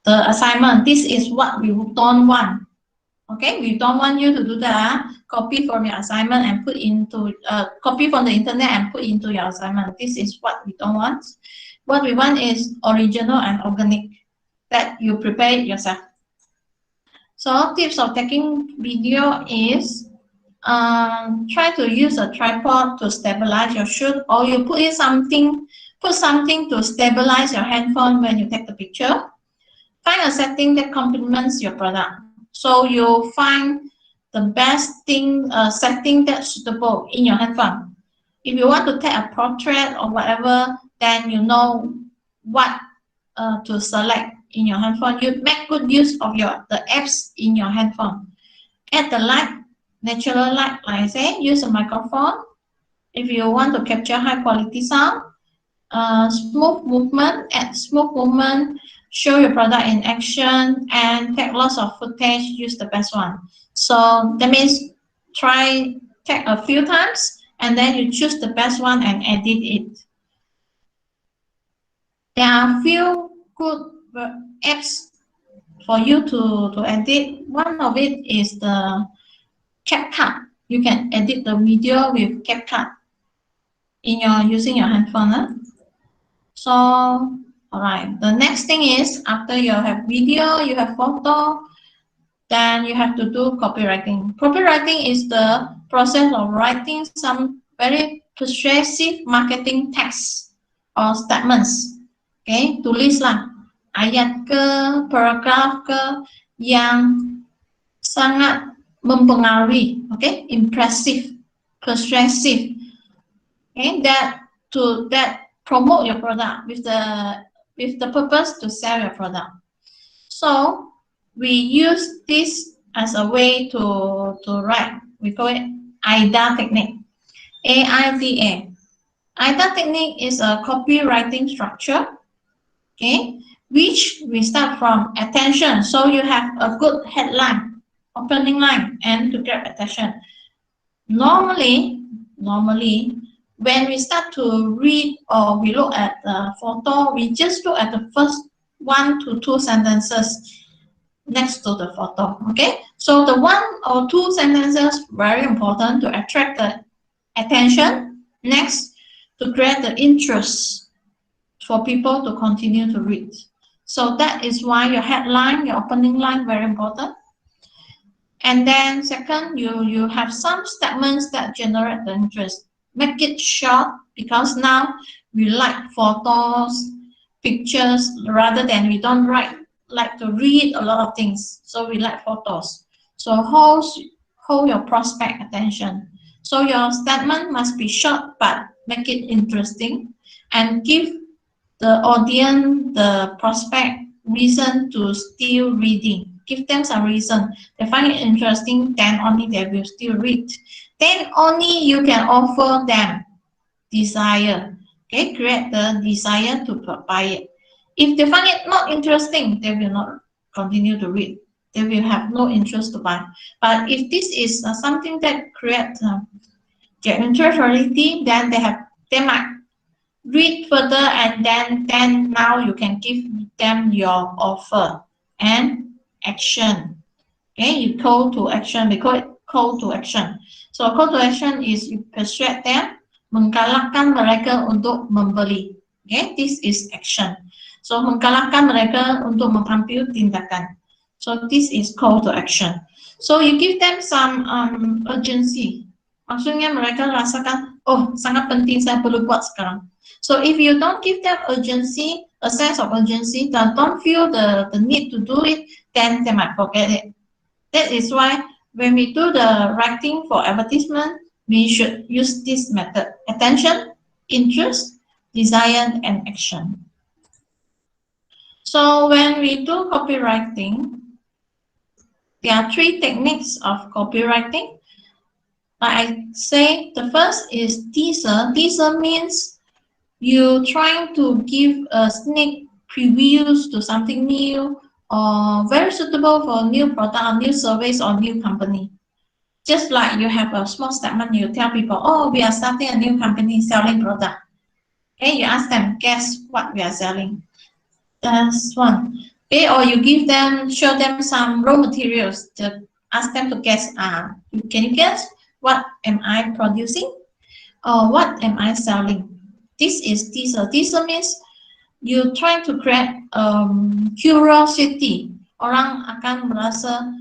assignment. This is what we don't want. Okay, we don't want you to do that. Copy from your assignment and put into copy from the internet and put into your assignment. This is what we don't want. What we want is original and organic, that you prepare it yourself. So tips of taking video is try to use a tripod to stabilize your shoot, or you put something to stabilize your handphone when you take the picture. Find a setting that complements your product. So you find the best setting that's suitable in your handphone. If you want to take a portrait or whatever, then you know what to select in your handphone. You make good use of the apps in your handphone. Add the light, natural light, like I say. Use a microphone. If you want to capture high quality sound, smooth movement, add smooth movement. Show your product in action and take lots of footage. Use the best one. So that means take a few times and then you choose the best one and edit it. There are a few good apps for you to edit. One of it is the CapCut. You can edit the video with CapCut using your handphone. So, all right. The next thing is, after you have video, you have photo, then you have to do copywriting. Copywriting is the process of writing some very persuasive marketing text or statements. Okay, tulislah ayat ke, paragraf ke yang sangat mempengaruhi, okay, impressive, persuasive, okay, that promote your product with the purpose to sell your product. So we use this as a way to write. We call it AIDA technique. AIDA. AIDA technique is a copywriting structure, okay, which we start from attention. So you have a good headline, opening line, and to grab attention. Normally, when we start to read or we look at the photo, we just look at the first 1 to 2 sentences next to the photo. Okay, so the 1 or 2 sentences very important to attract the attention. Next, to create the interest for people to continue to read. So that is why your headline, your opening line, very important. And then second, you have some statements that generate the interest. Make it short, because now we like photos, pictures, rather than we don't like to read a lot of things. So we like photos. So hold your prospect attention. So your statement must be short, but make it interesting and give the audience, the prospect, reason to still reading. Give them some reason. They find it interesting, then only they will still read. Then only you can offer them desire. Okay, create the desire to buy it. If they find it not interesting, they will not continue to read. They will have no interest to buy. But if this is something that creates their interest already, then they might read further, and then now you can give them your offer and action. Okay, you call to action. We call it call to action. So call to action is you persuade them, menggalakkan mereka untuk membeli. Okay, this is action. So menggalakkan mereka untuk mengambil tindakan. So this is call to action. So you give them some urgency. Maksudnya mereka rasakan, oh sangat penting, saya perlu buat sekarang. So if you don't give them urgency, a sense of urgency, they don't feel the need to do it, then they might forget it. That is why when we do the writing for advertisement, we should use this method: attention, interest, desire, and action. So when we do copywriting, there are 3 techniques of copywriting. Like I say, the first is teaser. Teaser means you trying to give a sneak previews to something new, or very suitable for new product or new service or new company. Just like you have a small statement, you tell people, oh, we are starting a new company selling product. Okay, you ask them, guess what we are selling. That's one. Okay, or you give them, show them some raw materials to ask them to guess. Can you guess what am I producing, or what am I selling? This is teaser. Teaser means you try to create curiosity. Orang akan merasa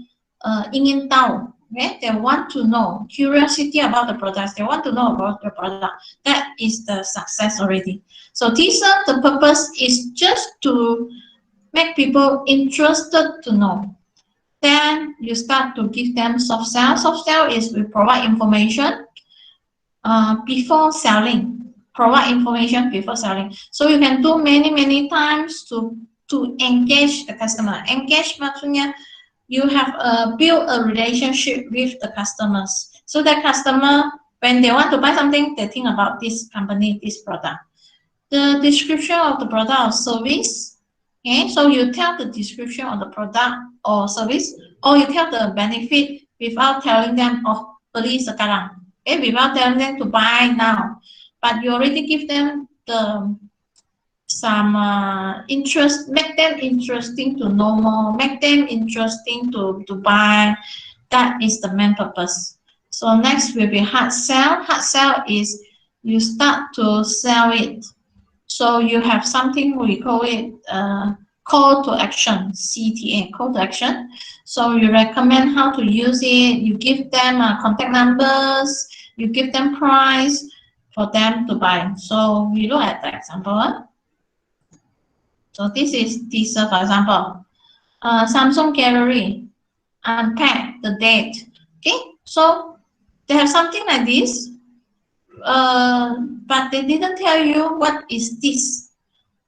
ingin tahu. Okay? They want to know. Curiosity about the products. They want to know about the product. That is the success already. So teaser, the purpose is just to make people interested to know. Then you start to give them soft sell. Soft sell is we provide information before selling. Provide information before selling. So you can do many times to engage the customer. Engage maksudnya you have built a relationship with the customers. So the customer, when they want to buy something, they think about this company, this product. The description of the product or service. Okay, so you tell the description of the product or service, or you tell the benefit without telling them, oh, beli sekarang. Okay, without telling them to buy now. But you already give them some interest, make them interesting to know more, make them interesting to buy. That is the main purpose. So next will be hard sell. Hard sell is you start to sell it. So you have something we call it call to action, CTA, call to action. So you recommend how to use it. You give them contact numbers. You give them price for them to buy. So we look at the example. So this is teaser, for example. Samsung Gallery, unpack the date. Okay, so they have something like this, but they didn't tell you what is this.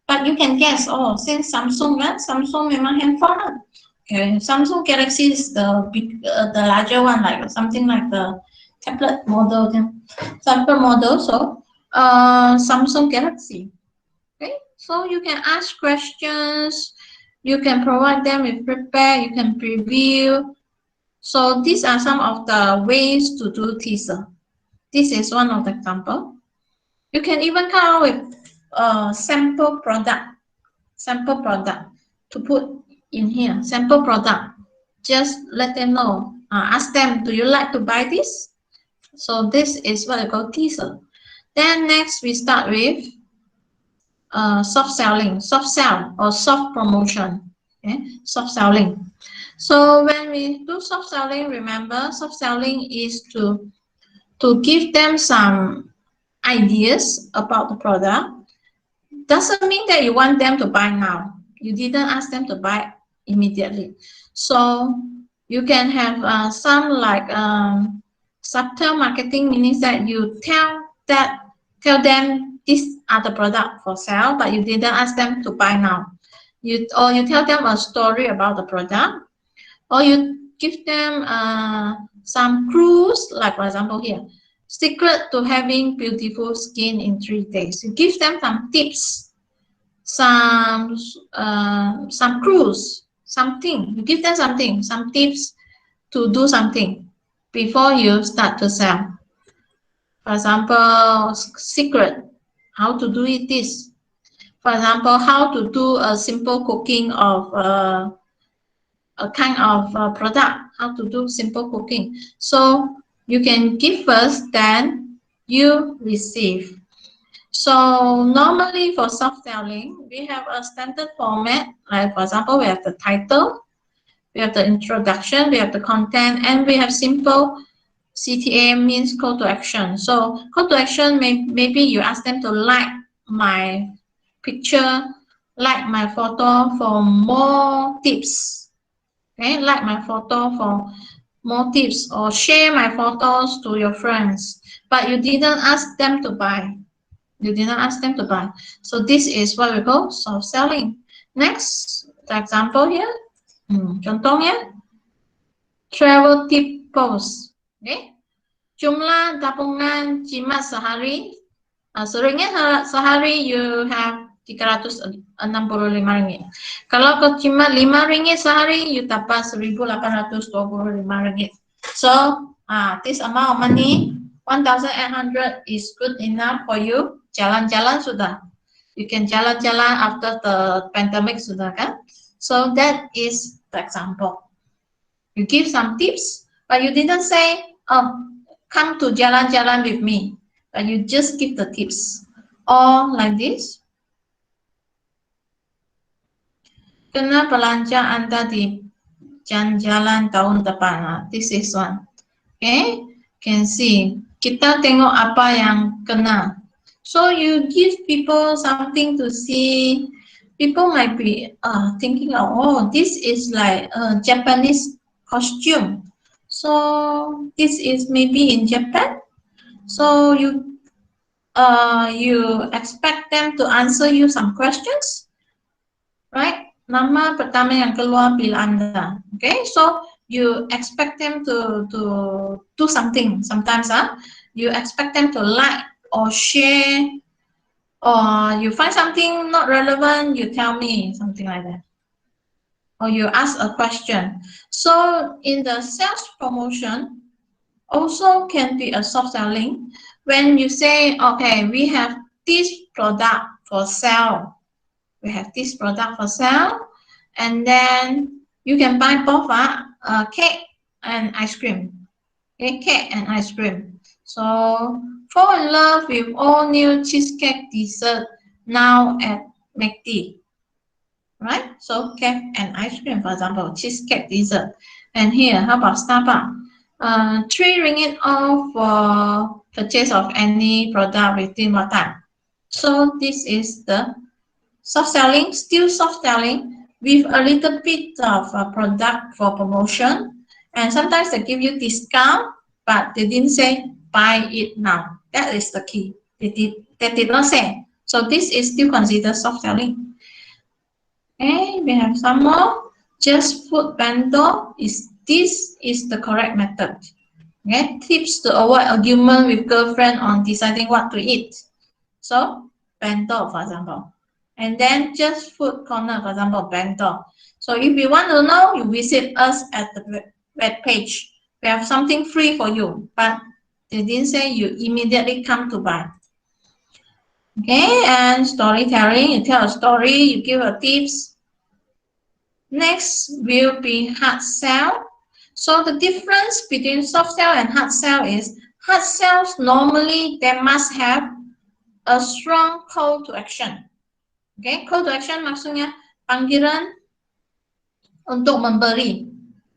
But you can guess. Oh, since Samsung, Samsung memang handphone. Okay, Samsung Galaxy is the big, the larger one, like something like the tablet model, So Samsung Galaxy. Okay, so you can ask questions, you can provide them with prepare, you can preview. So these are some of the ways to do teaser. This is one of the example. You can even come up with sample product to put in here. Sample product. Just let them know. Ask them, do you like to buy this? So this is what I call teaser. Then next we start with soft selling, soft sell or soft promotion. Okay, soft selling. So when we do soft selling, remember soft selling is to give them some ideas about the product. Doesn't mean that you want them to buy now. You didn't ask them to buy immediately. So you can have some like subtle marketing, meaning that you tell them these are the product for sale, but you didn't ask them to buy now. Or you tell them a story about the product, or you give them some clues, like for example here, secret to having beautiful skin in 3 days. You give them some tips. some clues, something. You give them something, some tips to do something before you start to sell. For example, secret, how to do it this. For example, how to do a simple cooking of a kind of product, how to do simple cooking. So you can give first, then you receive. So normally for soft selling, we have a standard format. Like for example, we have the title, we have the introduction, we have the content, and we have simple CTA, means call to action. So call to action, maybe you ask them to like my picture, like my photo for more tips. Okay, like my photo for more tips, or share my photos to your friends. But you didn't ask them to buy. You did not ask them to buy. So this is what we call soft selling. Next, the example here. Contohnya, travel tip post. Okay. Jumlah tabungan jimat sehari. Seringnya sehari you have 365 ringgit. Kalau ke jimat 5 ringgit sehari, you dapat 1.825 ringgit. So, this amount of money, 1,800 is good enough for you. Jalan-jalan sudah. You can jalan-jalan after the pandemic sudah kan? So that is the example. You give some tips, but you didn't say, oh, come to jalan-jalan with me. But you just give the tips. Or like this. Kena belanja Anda di jalan-jalan tahun depan. This is one. Okay, can see. Kita tengok apa yang kena. So you give people something to see. People might be thinking, oh, this is like a Japanese costume. So this is maybe in Japan. So you expect them to answer you some questions, right? Nama pertama yang keluar bila Anda. Okay, so you expect them to do something. Sometimes, you expect them to like or share, or you find something not relevant, you tell me, something like that. Or you ask a question. So in the sales promotion, also can be a soft selling. When you say, okay, we have this product for sale. We have this product for sale, and then you can buy both cake and ice cream. Okay, cake and ice cream. So fall in love with all new cheesecake dessert now at McD. Right? So cake and ice cream, for example, cheesecake dessert. And here, how about Starbucks? 3 ringgit off for purchase of any product within what time? So this is the soft selling, still soft selling with a little bit of a product for promotion. And sometimes they give you discount, but they didn't say buy it now. That is the key. They did not say. So this is still considered soft selling. Okay, we have some more. Just food bento. This is the correct method. Okay, tips to avoid argument with girlfriend on deciding what to eat. So bento, for example. And then just food corner, for example, bento. So if you want to know, you visit us at the web page. We have something free for you, but they didn't say you immediately come to buy. Okay, and storytelling, you tell a story, you give a tips. Next will be hard sell. So the difference between soft sell and hard sell is, hard sales normally they must have a strong call to action. Okay, call to action maksudnya panggilan untuk membeli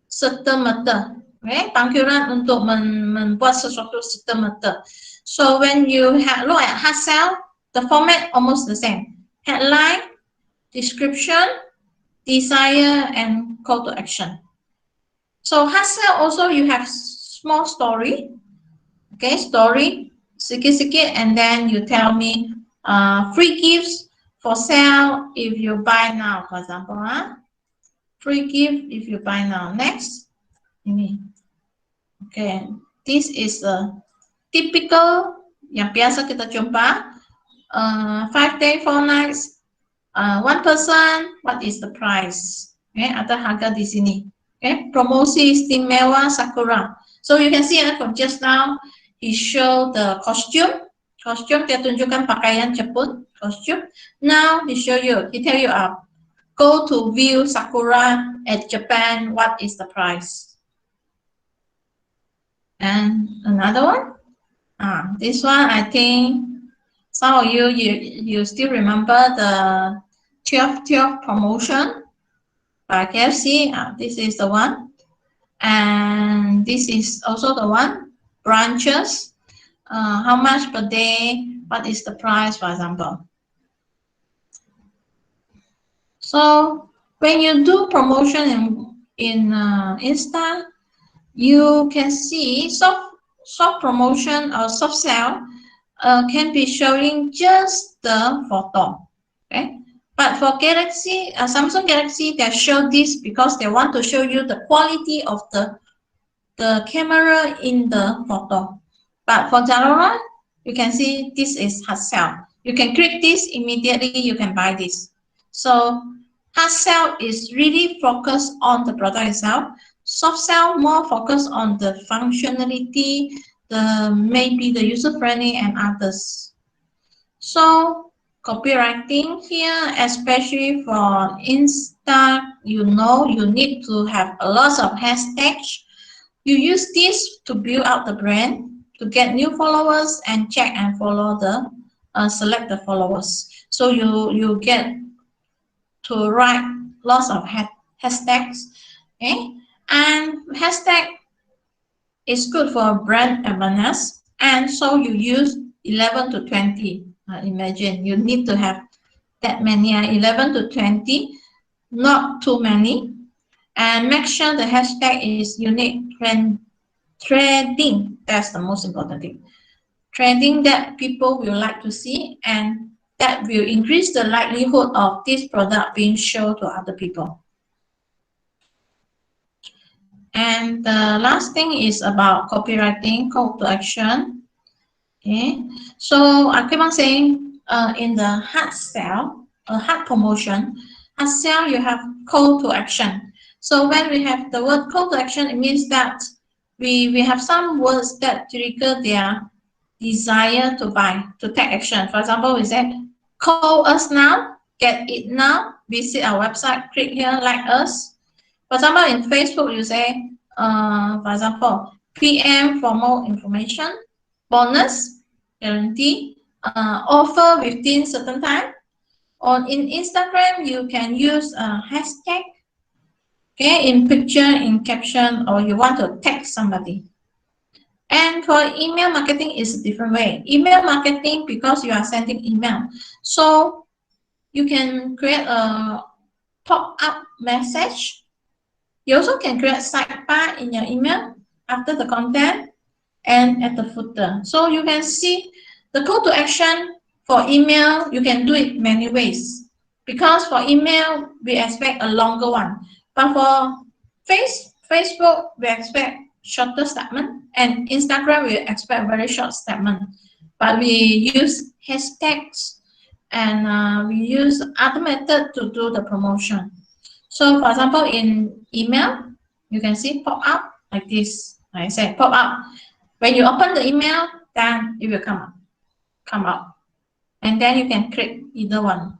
serta-merta. Okay, panggilan untuk membuat sesuatu serta-merta. So when you look at hard sell, the format almost the same. Headline, description, desire, and call to action. So hard sell also you have small story. Okay, story, sikit-sikit, and then you tell me free gifts for sale if you buy now, for example. Free gift if you buy now. Next. Okay, this is a typical yang biasa kita jumpa. 5 days 4 nights one person, what is the price? Okay, ada harga di sini. Okay, promosi istimewa Sakura. So you can see from just now, he showed the costume. Costume, dia tunjukkan pakaian Jepun, costume. Now he show you, he tell you, go to view Sakura at Japan, what is the price? And another one, this one, I think some of you still remember the 12/12 promotion by KFC. This is the one, and this is also the one. Branches, how much per day? What is the price, for example? So when you do promotion in Insta, you can see soft promotion or soft sell can be showing just the photo. Okay, but for Galaxy, Samsung Galaxy, they show this because they want to show you the quality of the camera in the photo. But for Zalora, you can see this is hard sell. You can click this immediately, you can buy this. So hard sell is really focused on the product itself. Soft sell more focused on the functionality, maybe the user friendly and others. So copywriting here, especially for Insta, you need to have a lot of hashtags. You use this to build out the brand, to get new followers and check and follow select the followers. So you get to write lots of hashtags, okay? And hashtag is good for brand awareness, and so you use 11 to 20. Imagine you need to have that many, 11 to 20, not too many. And make sure the hashtag is unique, trending. That's the most important thing. Trending that people will like to see, and that will increase the likelihood of this product being shown to other people. And the last thing is about copywriting, call to action. Okay, so I keep on saying in the hard sell, hard promotion, hard sell, you have call to action. So when we have the word call to action, it means that we have some words that trigger their desire to buy, to take action. For example, we say, call us now, get it now, visit our website, click here, like us. For example, in Facebook, you say, for example, PM for more information, bonus, guarantee, offer within certain time. Or in Instagram, you can use a hashtag, okay, in picture, in caption, or you want to tag somebody. And for email marketing is a different way. Email marketing, because you are sending email, so you can create a pop-up message. You also can create sidebar in your email after the content and at the footer. So you can see the call to action for email, you can do it many ways. Because for email, we expect a longer one. But for Facebook, we expect shorter statement, and Instagram, we expect very short statement. But we use hashtags, and we use other method to do the promotion. So for example, in email, you can see pop up like this. I say pop up. When you open the email, then it will come up. And then you can click either one.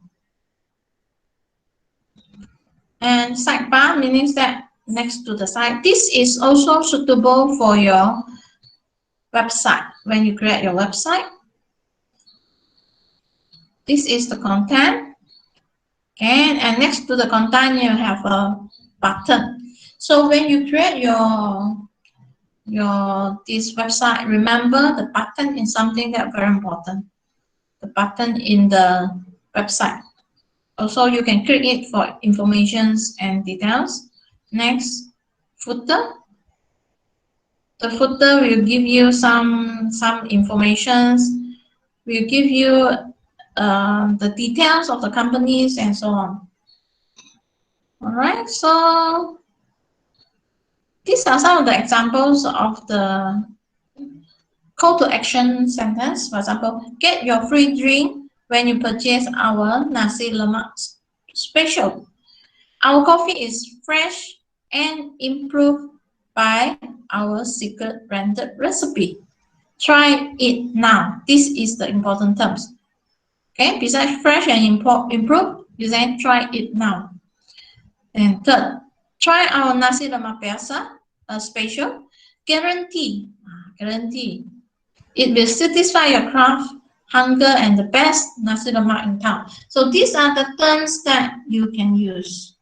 And sidebar means that next to the side, this is also suitable for your website. When you create your website, this is the content. Okay, and next to the content, you have a button. So when you create this website, remember the button is something that's very important. The button in the website. Also, you can click it for informations and details. Next, footer. The footer will give you some informations. Will give you the details of the companies and so on. All right, so these are some of the examples of the call to action sentence. For example, get your free drink when you purchase our nasi lemak special. Our coffee is fresh and improved by our secret branded recipe. Try it now. This is the important terms. Okay, besides fresh and improved, you then try it now. And third, try our nasi lemak biasa special. Guarantee. It will satisfy your craft, hunger, and the best nasi lemak in town. So these are the terms that you can use.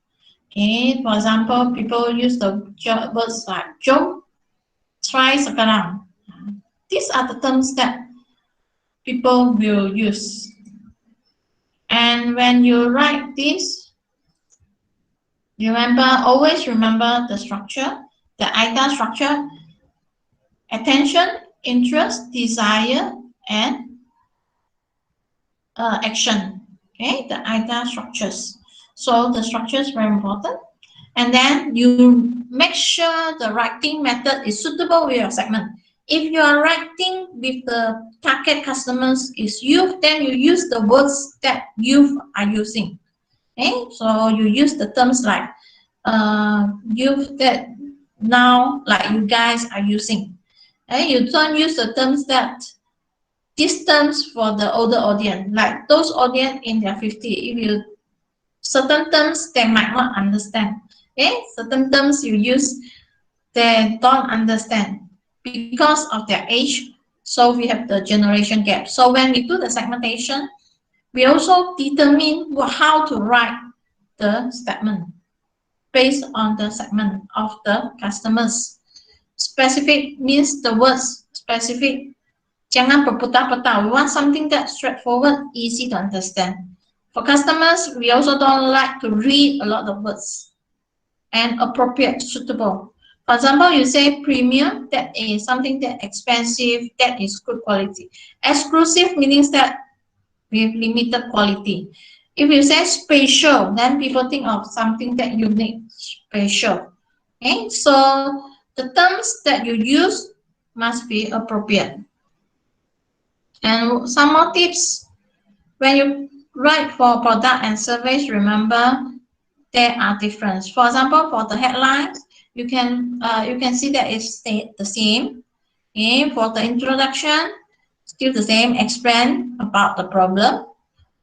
Okay, for example, people use the words like jom, try sekarang. These are the terms that people will use. And when you write this, always remember the structure, the IDA structure: attention, interest, desire, and action. Okay, the IDA structures. So the structure is very important. And then you make sure the writing method is suitable with your segment. If you are writing with the target customers is youth, then you use the words that youth are using. Okay, so you use the terms like youth that now like you guys are using. Okay, you don't use the terms that these terms for the older audience, like those audience in their 50. If you certain terms they might not understand. Okay, certain terms you use they don't understand because of their age. So we have the generation gap. So when we do the segmentation, we also determine how to write the statement based on the segment of the customers. Specific means the words specific. Jangan berputar-putar. We want something that's straightforward, easy to understand. For customers, we also don't like to read a lot of words. And appropriate, suitable. For example, you say premium, that is something that expensive, that is good quality. Exclusive means that we have limited quality. If you say special, then people think of something that unique, special. Okay, so the terms that you use must be appropriate. And some more tips. When you write for product and service, remember there are differences. For example, for the headlines, you can see that it's the same. Okay, for the introduction, still the same, explain about the problem.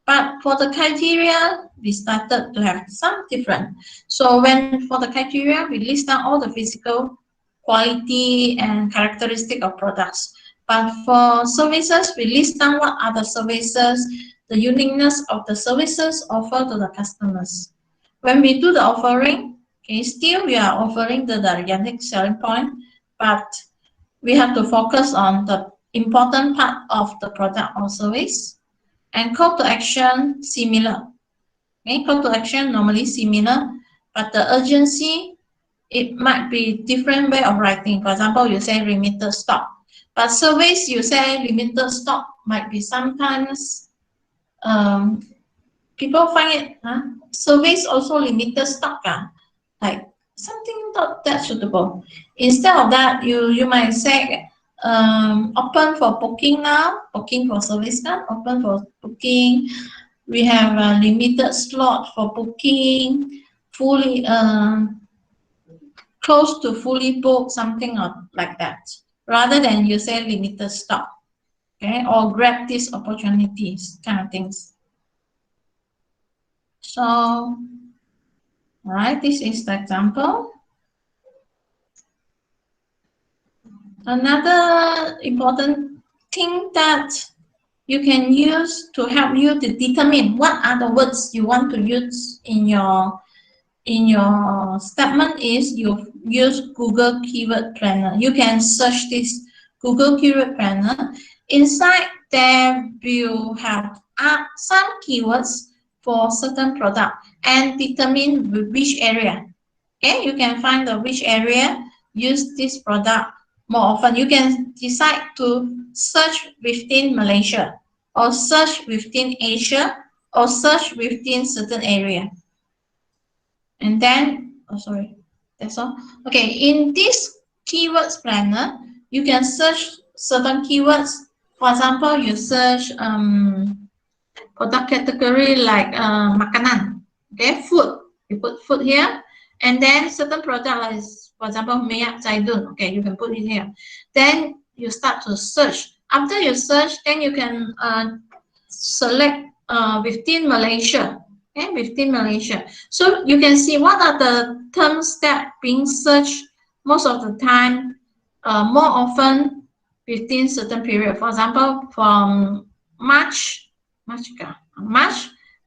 But for the criteria, we started to have some different. So when for the criteria, we list down all the physical quality and characteristic of products. But for services, we list down what are the services, the uniqueness of the services offered to the customers. When we do the offering, okay, still we are offering the unique selling point, but we have to focus on the important part of the product or service. And call to action, similar. Okay, call to action normally similar, but the urgency, it might be different way of writing. For example, you say limited stock, but service you say limited stock might be sometimes people find it service also limited stock, like something not that suitable. Instead of that, you might say open for booking now, booking for service now, open for booking. We have a limited slot for booking, fully close to fully booked, something like that, rather than you say limited stock. Okay, or grab these opportunities, kind of things. So, all right, this is the example. Another important thing that you can use to help you to determine what are the words you want to use in your statement is you use Google Keyword Planner. You can search this Google Keyword Planner. Inside there will have some keywords for certain product and determine which area. Okay, you can find the which area use this product more often. You can decide to search within Malaysia or search within Asia or search within certain area. And then, that's all. Okay, in this keywords planner, you can search certain keywords. For example, you search product category like makanan, okay, food. You put food here, and then certain product like, for example, minyak zaitun. Okay, you can put it here. Then you start to search. After you search, then you can select within Malaysia. Okay, within Malaysia. So you can see what are the terms that being searched most of the time, more often within certain period. For example, from March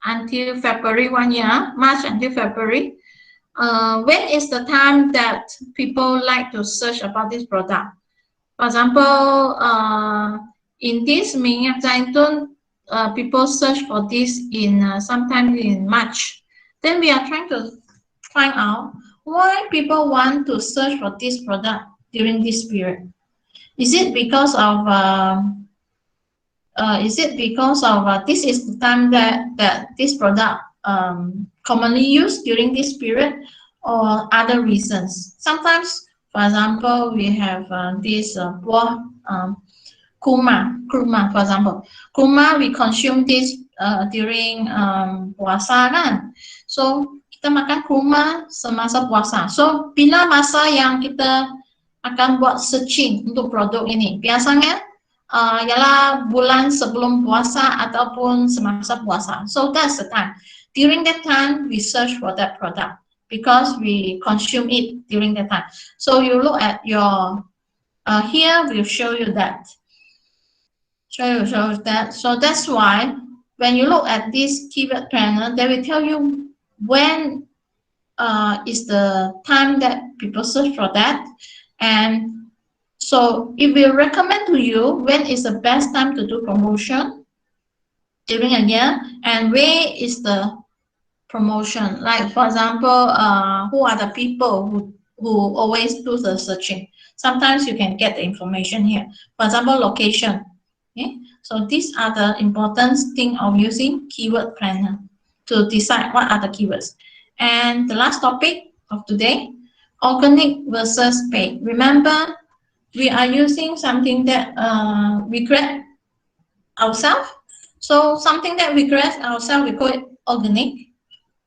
until February 1 year, March until February. When is the time that people like to search about this product? For example, in this minyak zaitun, people search for this in sometime in March. Then we are trying to find out why people want to search for this product during this period. Is it because of this is the time that this product commonly used during this period, or other reasons? Sometimes, for example, we have this buah kurma, for example. Kurma, we consume this during puasa kan. So, kita makan kurma semasa puasa. So, bila masa yang kita akan buat searching untuk produk ini? Biasanya ialah bulan sebelum puasa ataupun semasa puasa. So, that's the time. During that time, we search for that product because we consume it during that time. So, you look at your, here we'll show you that. So that's why when you look at this keyword planner, they will tell you when is the time that people search for that. And so it will recommend to you when is the best time to do promotion during a year, and where is the promotion. Like, for example, who are the people who always do the searching. Sometimes you can get the information here. For example, location. Okay? So these are the important thing of using keyword planner to decide what are the keywords. And the last topic of today, organic versus paid. Remember, we are using something that we create ourselves. So something that we create ourselves, we call it organic,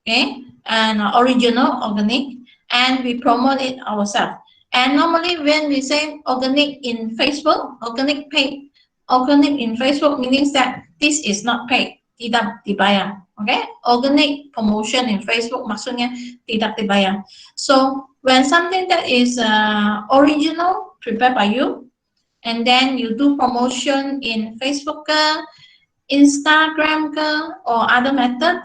okay, and original organic, and we promote it ourselves. And normally when we say organic in Facebook, organic paid, organic in Facebook means that this is not paid, tidak dibayar. Okay, organic promotion in Facebook maksudnya tidak dibayar. So when something that is original, prepared by you, and then you do promotion in Facebook, Instagram, or other method,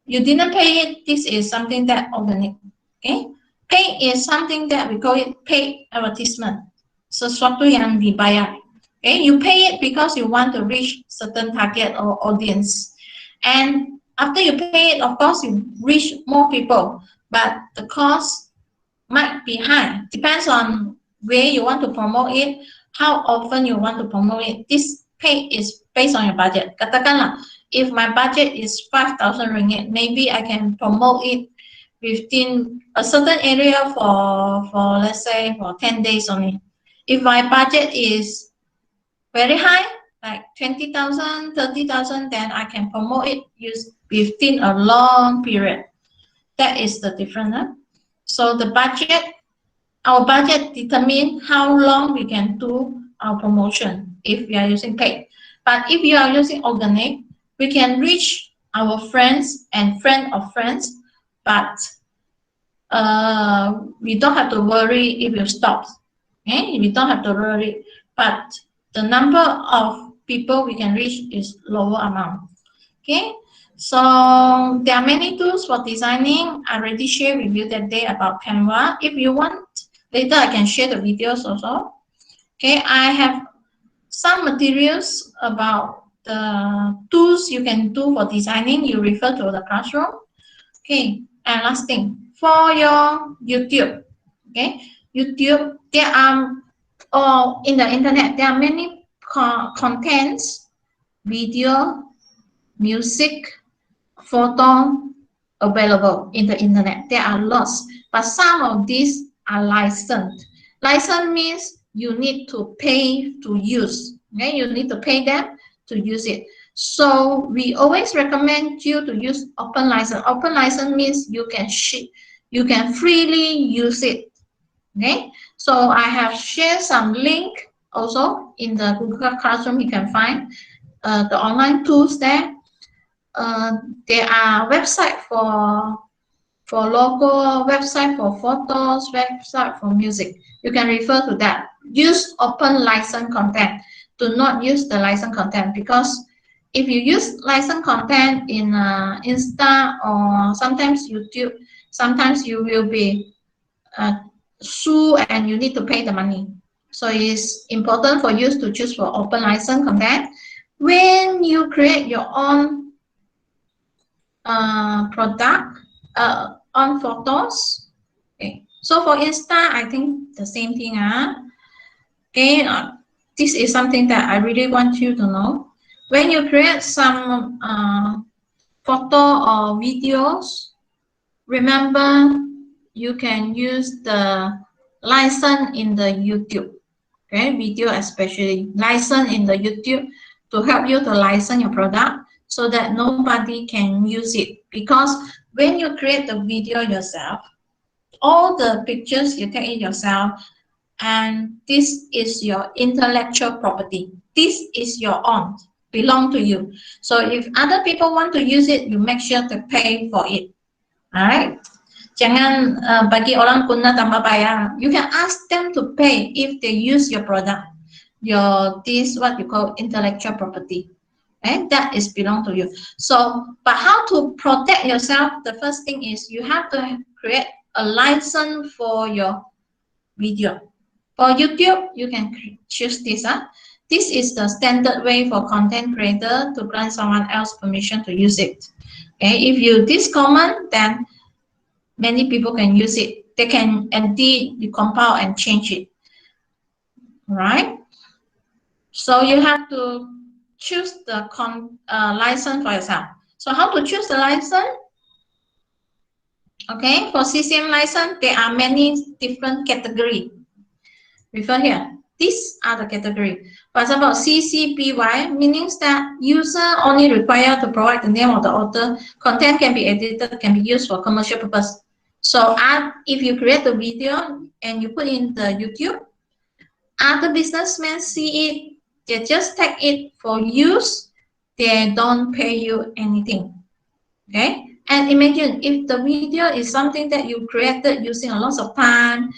you didn't pay it, this is something that organic. Okay, pay is something that we call it paid advertisement, sesuatu yang dibayar. Okay, you pay it because you want to reach certain target or audience, and after you pay it, of course, you reach more people, but the cost might be high. Depends on where you want to promote it, how often you want to promote it. This pay is based on your budget. Katakanlah, if my budget is 5,000 ringgit, maybe I can promote it within a certain area for let's say for 10 days only. If my budget is very high, like 20,000, 30,000, then I can promote it within a long period. That is the difference. Huh? So the budget, our budget determines how long we can do our promotion if we are using paid. But if you are using organic, we can reach our friends and friend of friends, but we don't have to worry if you stop. Okay? We don't have to worry, but the number of people we can reach is lower amount. Okay, so there are many tools for designing. I already shared with you that day about Canva. If you want, later I can share the videos also. Okay, I have some materials about the tools you can do for designing. You refer to the classroom. Okay, and last thing, for your YouTube. Okay, YouTube, there are, or in the internet, there are many contents, video, music, photo available in the internet. There are lots, but some of these are licensed. License means you need to pay to use. Okay, you need to pay them to use it. So we always recommend you to use open license. Open license means you can freely use it. Okay, so I have shared some link also in the Google Classroom. You can find the online tools there. There are website for logo, website for photos, website for music. You can refer to that. Use open license content. Do not use the license content, because if you use license content in Insta or sometimes YouTube, sometimes you will be sued and you need to pay the money. So it's important for you to choose for open license content. When you create your own product on photos, okay. So for Insta, I think the same thing. Okay, this is something that I really want you to know. When you create some photo or videos, remember you can use the license in the YouTube. Okay, video especially license in the YouTube to help you to license your product so that nobody can use it. Because when you create the video yourself, all the pictures you take in yourself, and this is your intellectual property. This is your own, belong to you. So if other people want to use it, you make sure to pay for it. Alright? Jangan bagi orang guna tanpa bayar. You can ask them to pay if they use your product. This what you call intellectual property. And that is belong to you. So, but how to protect yourself? The first thing is you have to create a license for your video. For YouTube, you can choose this. This is the standard way for content creator to grant someone else permission to use it. Okay, if you this common, then many people can use it. They can edit, decompile, and change it. Right? So you have to choose the license for yourself. So how to choose the license? Okay, for CCM license, there are many different categories. Refer here. These are the category. For example, CC BY means that user only required to provide the name of the author. Content can be edited, can be used for commercial purpose. So if you create a video and you put in the YouTube, other businessmen see it, they just take it for use, they don't pay you anything. Okay? And imagine if the video is something that you created using a lot of time,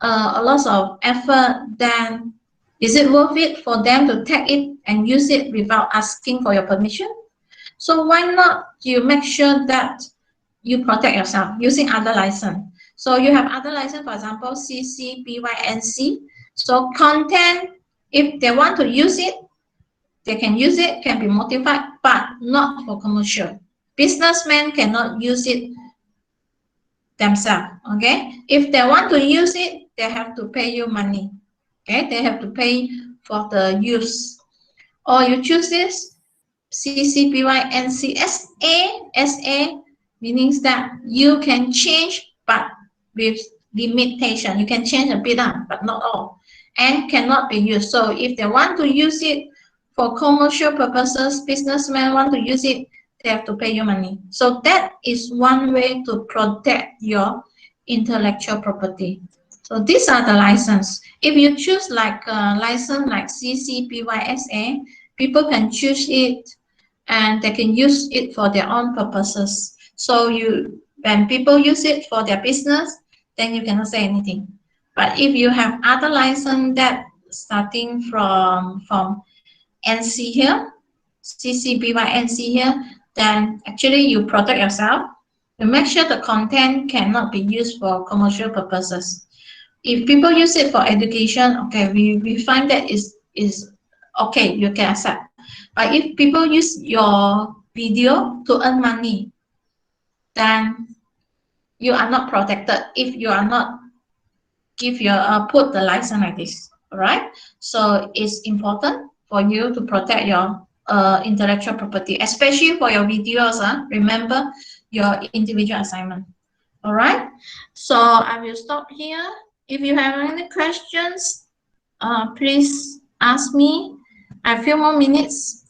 a lot of effort, then is it worth it for them to take it and use it without asking for your permission? So why not you make sure that you protect yourself using other license? So you have other license, for example, CC, BY, NC. So content, if they want to use it, they can use it, can be modified, but not for commercial. Businessmen cannot use it themselves. Okay, if they want to use it, they have to pay you money. Okay, they have to pay for the use. Or you choose this CCBY NCSA. SA means that you can change, but with limitation. You can change a bit, but not all, and cannot be used. So if they want to use it for commercial purposes, businessmen want to use it, they have to pay you money. So that is one way to protect your intellectual property. So these are the license. If you choose like a license like CC BY SA, people can choose it and they can use it for their own purposes. So when people use it for their business, then you cannot say anything. But if you have other license that starting from NC here, CC BY NC here, then actually you protect yourself. You make sure the content cannot be used for commercial purposes. If people use it for education, okay, we find that is okay, you can accept. But if people use your video to earn money, then you are not protected if you are not put the license like this. All right. So it's important for you to protect your intellectual property, especially for your videos. Remember your individual assignment. All right. So I will stop here. If you have any questions, please ask me. A few more minutes.